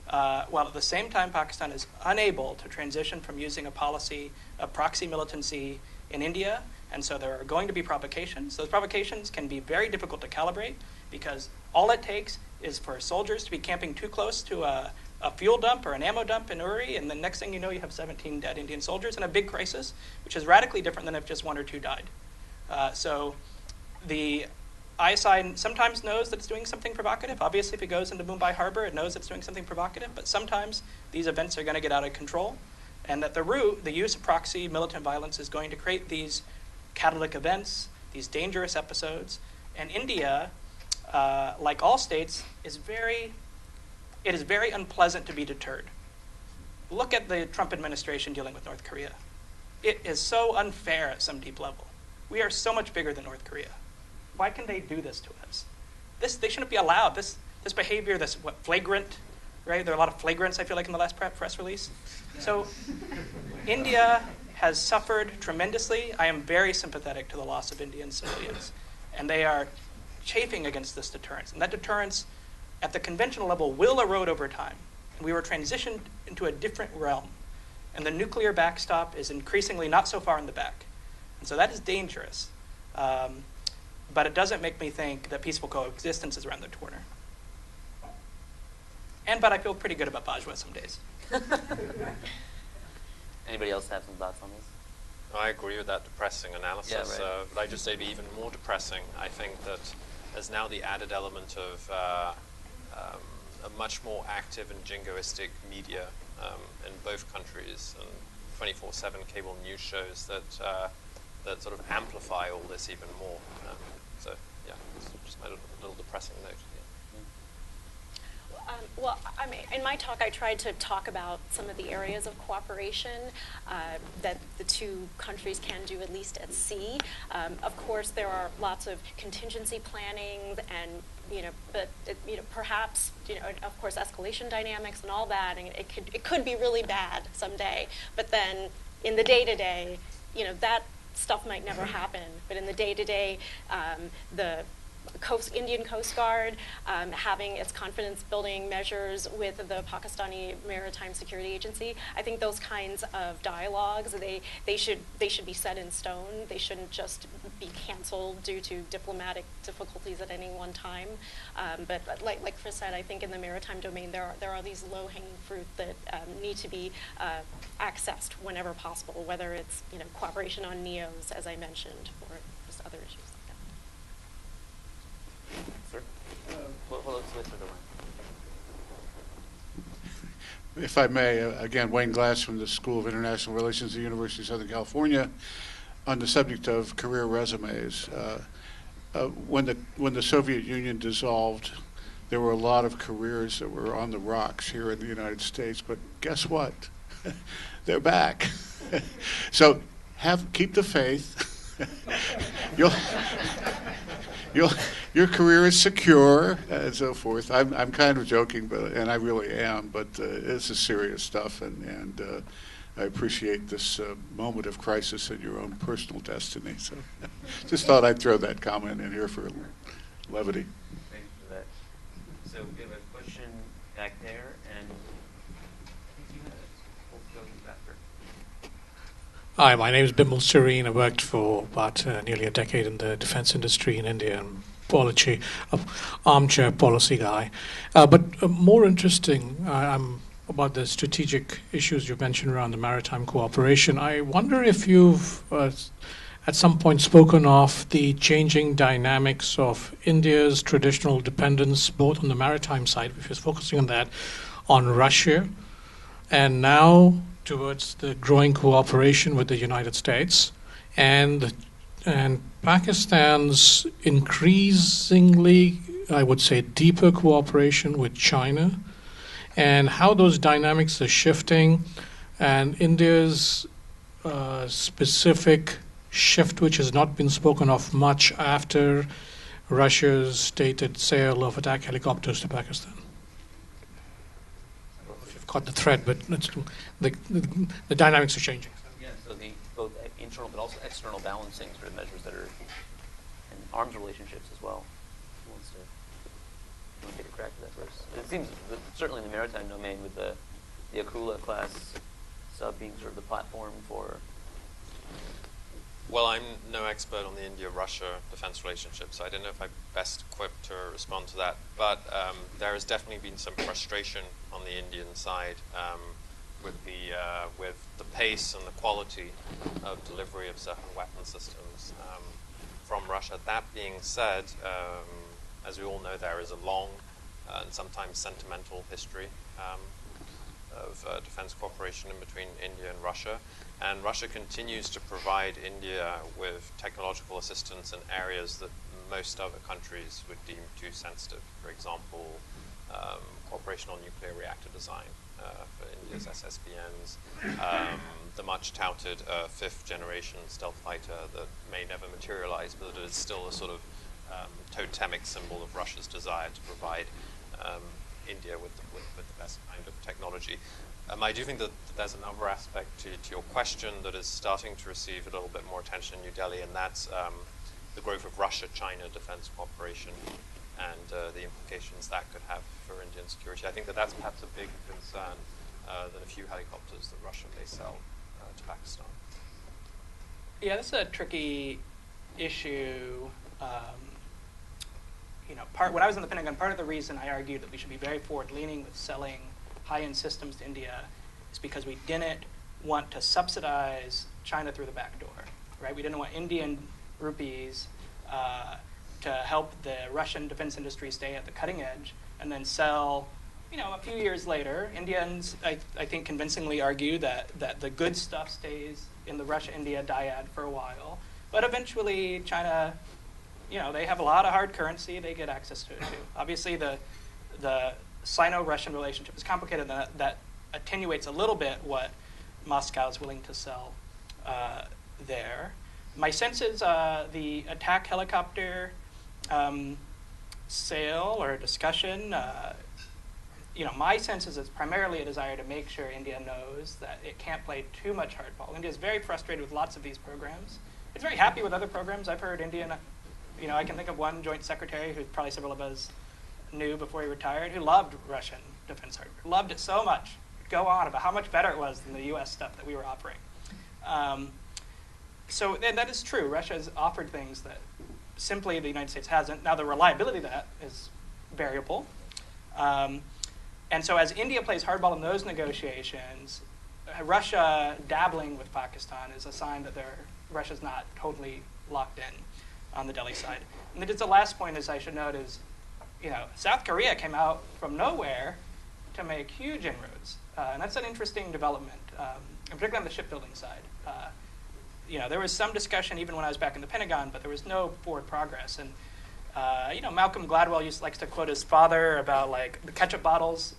while at the same time Pakistan is unable to transition from using a policy of proxy militancy in India, and so there are going to be provocations. Those provocations can be very difficult to calibrate, because all it takes is for soldiers to be camping too close to a fuel dump or an ammo dump in Uri, and the next thing you know, you have 17 dead Indian soldiers in a big crisis, which is radically different than if just 1 or 2 died. So the ISI sometimes knows that it's doing something provocative. Obviously, if it goes into Mumbai Harbor, it knows it's doing something provocative, but sometimes these events are going to get out of control, and at the root, the use of proxy militant violence is going to create these catalytic events, these dangerous episodes, and India, like all states, it is very unpleasant to be deterred. Look at the Trump administration dealing with North Korea. It is so unfair at some deep level. We are so much bigger than North Korea. Why can they do this to us? They shouldn't be allowed. This behavior, flagrant, right? There are a lot of flagrants, I feel like, in the last press release. So India has suffered tremendously. I am very sympathetic to the loss of Indian civilians. And they are chafing against this deterrence. And that deterrence at the conventional level will erode over time. And we were transitioned into a different realm. And the nuclear backstop is increasingly not so far in the back. And so that is dangerous. But it doesn't make me think that peaceful coexistence is around the corner. But I feel pretty good about Bajwa some days. Anybody else have some thoughts on this? I agree with that depressing analysis. Yeah, right. But I just say to be even more depressing, I think that there's now the added element of a much more active and jingoistic media in both countries, and 24/7 cable news shows that sort of amplify all this even more. So yeah, it's just my little depressing note. Well, I mean, in my talk, I tried to talk about some of the areas of cooperation that the two countries can do, at least at sea. Of course, there are lots of contingency planning, and perhaps of course, escalation dynamics and all that, and it could be really bad someday. But then, in the day-to-day, that stuff might never happen. But in the day-to-day, the Indian Coast Guard having its confidence-building measures with the Pakistani Maritime Security Agency, I think those kinds of dialogues, they should be set in stone. They shouldn't just be canceled due to diplomatic difficulties at any one time. But like Chris said, I think in the maritime domain there are these low-hanging fruit that need to be accessed whenever possible, whether it's cooperation on NEOs, as I mentioned, or just other issues. Sir? Hold on, switch to the line. If I may, again, Wayne Glass from the School of International Relations at the University of Southern California, on the subject of career resumes. When the Soviet Union dissolved, there were a lot of careers that were on the rocks here in the United States, but guess what? They're back. So keep the faith. Your career is secure, and so forth. I'm kind of joking, and I really am, but this is serious stuff, and I appreciate this moment of crisis in your own personal destiny. So just thought I'd throw that comment in here for levity. Thank you for that. So we have a question back there, and I think you had it. We'll go after. Hi, my name is Bimal Serene. I worked for about nearly a decade in the defense industry in India, and armchair policy guy. But more interesting, I'm about the strategic issues you mentioned around the maritime cooperation. I wonder if you've at some point spoken of the changing dynamics of India's traditional dependence, both on the maritime side, if you're focusing on that, on Russia, and now towards the growing cooperation with the United States, and Pakistan's increasingly, I would say, deeper cooperation with China, and how those dynamics are shifting, and India's specific shift, which has not been spoken of much after Russia's stated sale of attack helicopters to Pakistan. I don't know if you've caught the thread, but the dynamics are changing. Yeah, so both internal but also external balancing sort of measures that are in arms relationships as well. Who wants to take a crack at that first? It seems that certainly in the maritime domain with the Akula class sub being sort of the platform for. Well, I'm no expert on the India-Russia defense relationship, so I don't know if I'm best equipped to respond to that. But there has definitely been some frustration on the Indian side with the pace and the quality of delivery of certain weapon systems from Russia. That being said, as we all know, there is a long and sometimes sentimental history of defense cooperation in between India and Russia. And Russia continues to provide India with technological assistance in areas that most other countries would deem too sensitive. For example, cooperation on nuclear reactor design for India's SSBNs, the much touted fifth generation stealth fighter that may never materialize, but it is still a sort of totemic symbol of Russia's desire to provide India with the best kind of technology. I do think that there's another aspect to your question that is starting to receive a little bit more attention in New Delhi, and that's the growth of Russia-China defense cooperation and the implications that could have for Indian security. I think that that's perhaps a bigger concern than a few helicopters that Russia may sell to Pakistan. Yeah, this is a tricky issue. When I was in the Pentagon, part of the reason I argued that we should be very forward-leaning with selling high-end systems to India is because we didn't want to subsidize China through the back door, right? We didn't want Indian rupees to help the Russian defense industry stay at the cutting edge and then sell, a few years later. Indians, I think, convincingly argue that the good stuff stays in the Russia-India dyad for a while, but eventually China, they have a lot of hard currency, they get access to it too. Obviously, the Sino-Russian relationship is complicated, and that attenuates a little bit what Moscow is willing to sell there. My sense is the attack helicopter sale or discussion, my sense is it's primarily a desire to make sure India knows that it can't play too much hardball. India is very frustrated with lots of these programs. It's very happy with other programs. I've heard India, I can think of one joint secretary who probably several of us knew before he retired, who loved Russian defense hardware, loved it so much, go on about how much better it was than the U.S. stuff that we were offering. So that is true. Russia has offered things that simply the United States hasn't. Now, the reliability of that is variable. And so as India plays hardball in those negotiations, Russia dabbling with Pakistan is a sign that Russia's not totally locked in on the Delhi side. And then the last point is I should note is, South Korea came out from nowhere to make huge inroads. And that's an interesting development, in particular on the shipbuilding side. There was some discussion even when I was back in the Pentagon, but there was no forward progress. And, Malcolm Gladwell likes to quote his father about, the ketchup bottles,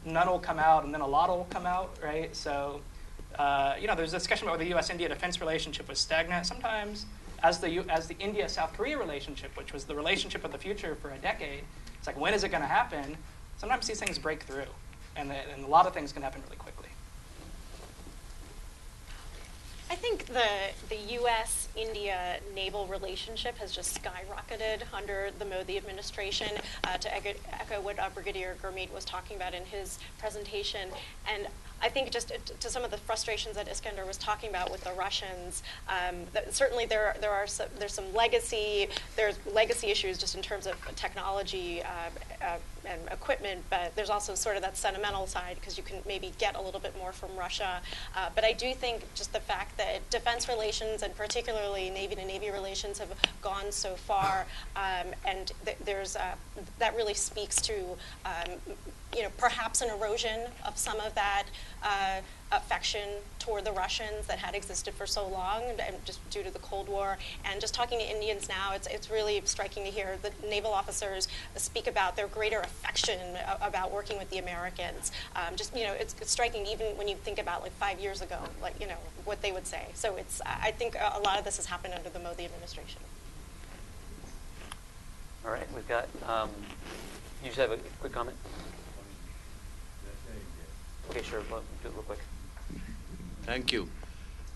none will come out and then a lot will come out, right? So, there's a discussion about whether the U.S.-India defense relationship was stagnant. Sometimes, as the India-South Korea relationship, which was the relationship of the future for a decade, it's like, when is it going to happen? Sometimes these things break through, and a lot of things can happen really quickly. I think the U.S.-India naval relationship has just skyrocketed under the Modi administration, to echo what Brigadier Gurmeet was talking about in his presentation. And I think just to some of the frustrations that Iskander was talking about with the Russians, certainly there's legacy issues just in terms of technology and equipment, but there's also sort of that sentimental side because you can maybe get a little bit more from Russia. But I do think just the fact that defense relations and particularly Navy to Navy relations have gone so far, and there's that really speaks to perhaps an erosion of some of that affection toward the Russians that had existed for so long, and just due to the Cold War. And just talking to Indians now, it's really striking to hear the naval officers speak about their greater affection about working with the Americans. It's striking even when you think about like 5 years ago, what they would say. So I think a lot of this has happened under the Modi administration. All right, we've got. You just have a quick comment. Okay, sure. We'll do it real quick. Thank you.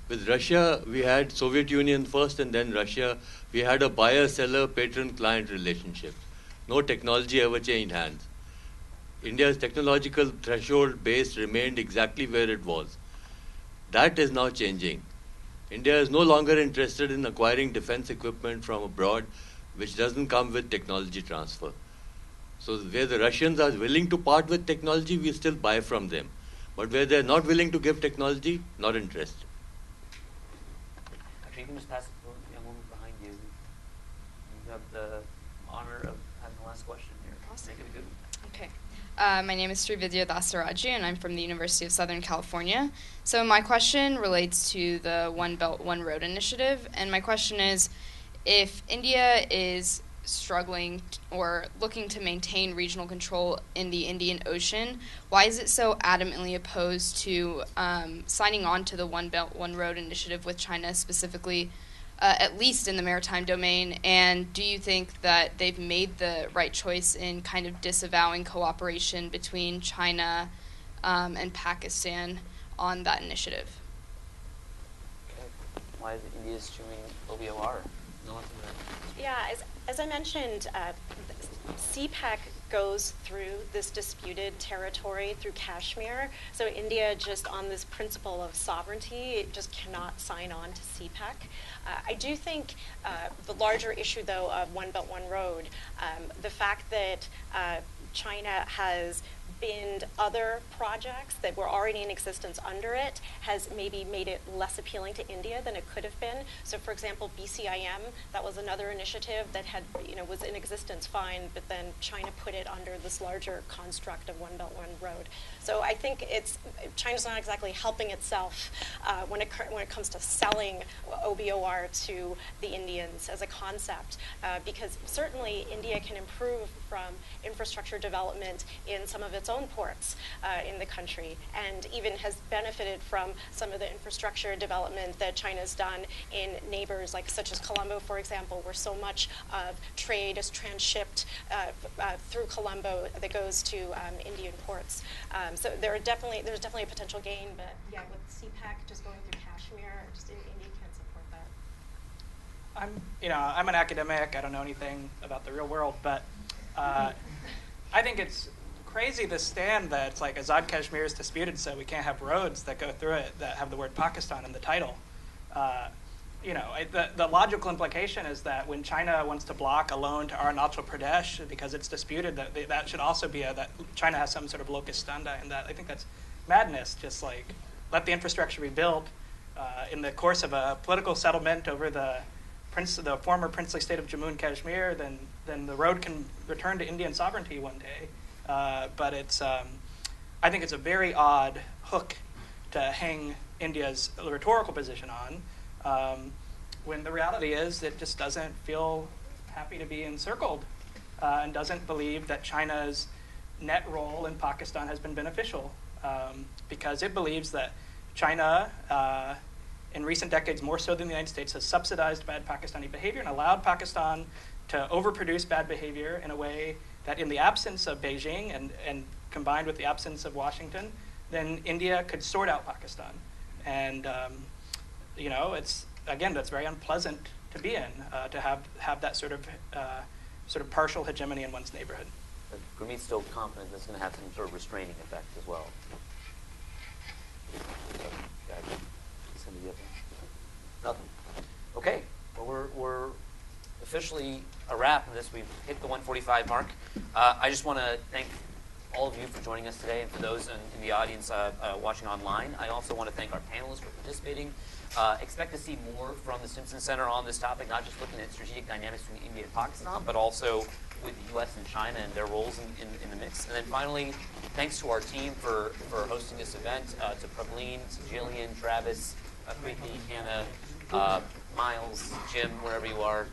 With Russia, we had Soviet Union first and then Russia. We had a buyer-seller, patron-client relationship. No technology ever changed hands. India's technological threshold base remained exactly where it was. That is now changing. India is no longer interested in acquiring defense equipment from abroad, which doesn't come with technology transfer. So where the Russians are willing to part with technology, we still buy from them. But where they're not willing to give technology, not interested. Actually, you can just pass it to the young woman behind you. You have the honor of having the last question here. Awesome. Make it a good one. Okay. My name is Srividya Dasaraji, and I'm from the University of Southern California. So my question relates to the One Belt, One Road initiative. And my question is, if India is struggling or looking to maintain regional control in the Indian Ocean, why is it so adamantly opposed to signing on to the One Belt, One Road initiative with China specifically, at least in the maritime domain? And do you think that they've made the right choice in kind of disavowing cooperation between China and Pakistan on that initiative? Okay. Why is India eschewing OBOR? No one from there. Yeah, as I mentioned, CPAC goes through this disputed territory through Kashmir. So India, just on this principle of sovereignty, it just cannot sign on to CPAC. I do think the larger issue, though, of One Belt, One Road, the fact that China has binned other projects that were already in existence under it has maybe made it less appealing to India than it could have been. So, for example, BCIM, that was another initiative that had, was in existence fine, but then China put it under this larger construct of One Belt, One Road. So I think China's not exactly helping itself when it comes to selling OBOR to the Indians as a concept, because certainly India can improve from infrastructure development in some of its own ports in the country, and even has benefited from some of the infrastructure development that China's done in neighbors such as Colombo, for example, where so much of trade is transshipped through Colombo that goes to Indian ports. So there's definitely a potential gain, but yeah, with CPAC just going through Kashmir, just India can't support that. I'm an academic. I don't know anything about the real world, but I think it's crazy to stand that it's like Azad Kashmir is disputed, so we can't have roads that go through it that have the word Pakistan in the title. The logical implication is that when China wants to block a loan to Arunachal Pradesh because it's disputed, that should also be that China has some sort of locus standi in that. I think that's madness. Just let the infrastructure be built in the course of a political settlement over the former princely state of Jammu and Kashmir. Then the road can return to Indian sovereignty one day. But I think it's a very odd hook to hang India's rhetorical position on, when the reality is it just doesn't feel happy to be encircled and doesn't believe that China's net role in Pakistan has been beneficial, because it believes that China, in recent decades more so than the United States, has subsidized bad Pakistani behavior and allowed Pakistan to overproduce bad behavior in a way that in the absence of Beijing and combined with the absence of Washington, then India could sort out Pakistan. And, that's very unpleasant to be in, to have that sort of partial hegemony in one's neighborhood. But Gurmeet's still confident that's going to have some sort of restraining effect as well. Nothing. Okay. Well, we're officially a wrap on this. We've hit the 1:45 mark. I just want to thank all of you for joining us today, and for those in the audience watching online. I also want to thank our panelists for participating. Expect to see more from the Stimson Center on this topic, not just looking at strategic dynamics between India and Pakistan, but also with the U.S. and China and their roles in the mix. And then finally, thanks to our team for hosting this event, to Pravleen, to Jillian, Travis, Preeti, Hannah, Miles, Jim, wherever you are,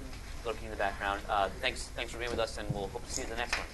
looking in the background. Thanks for being with us, and we'll hope to see you at the next one.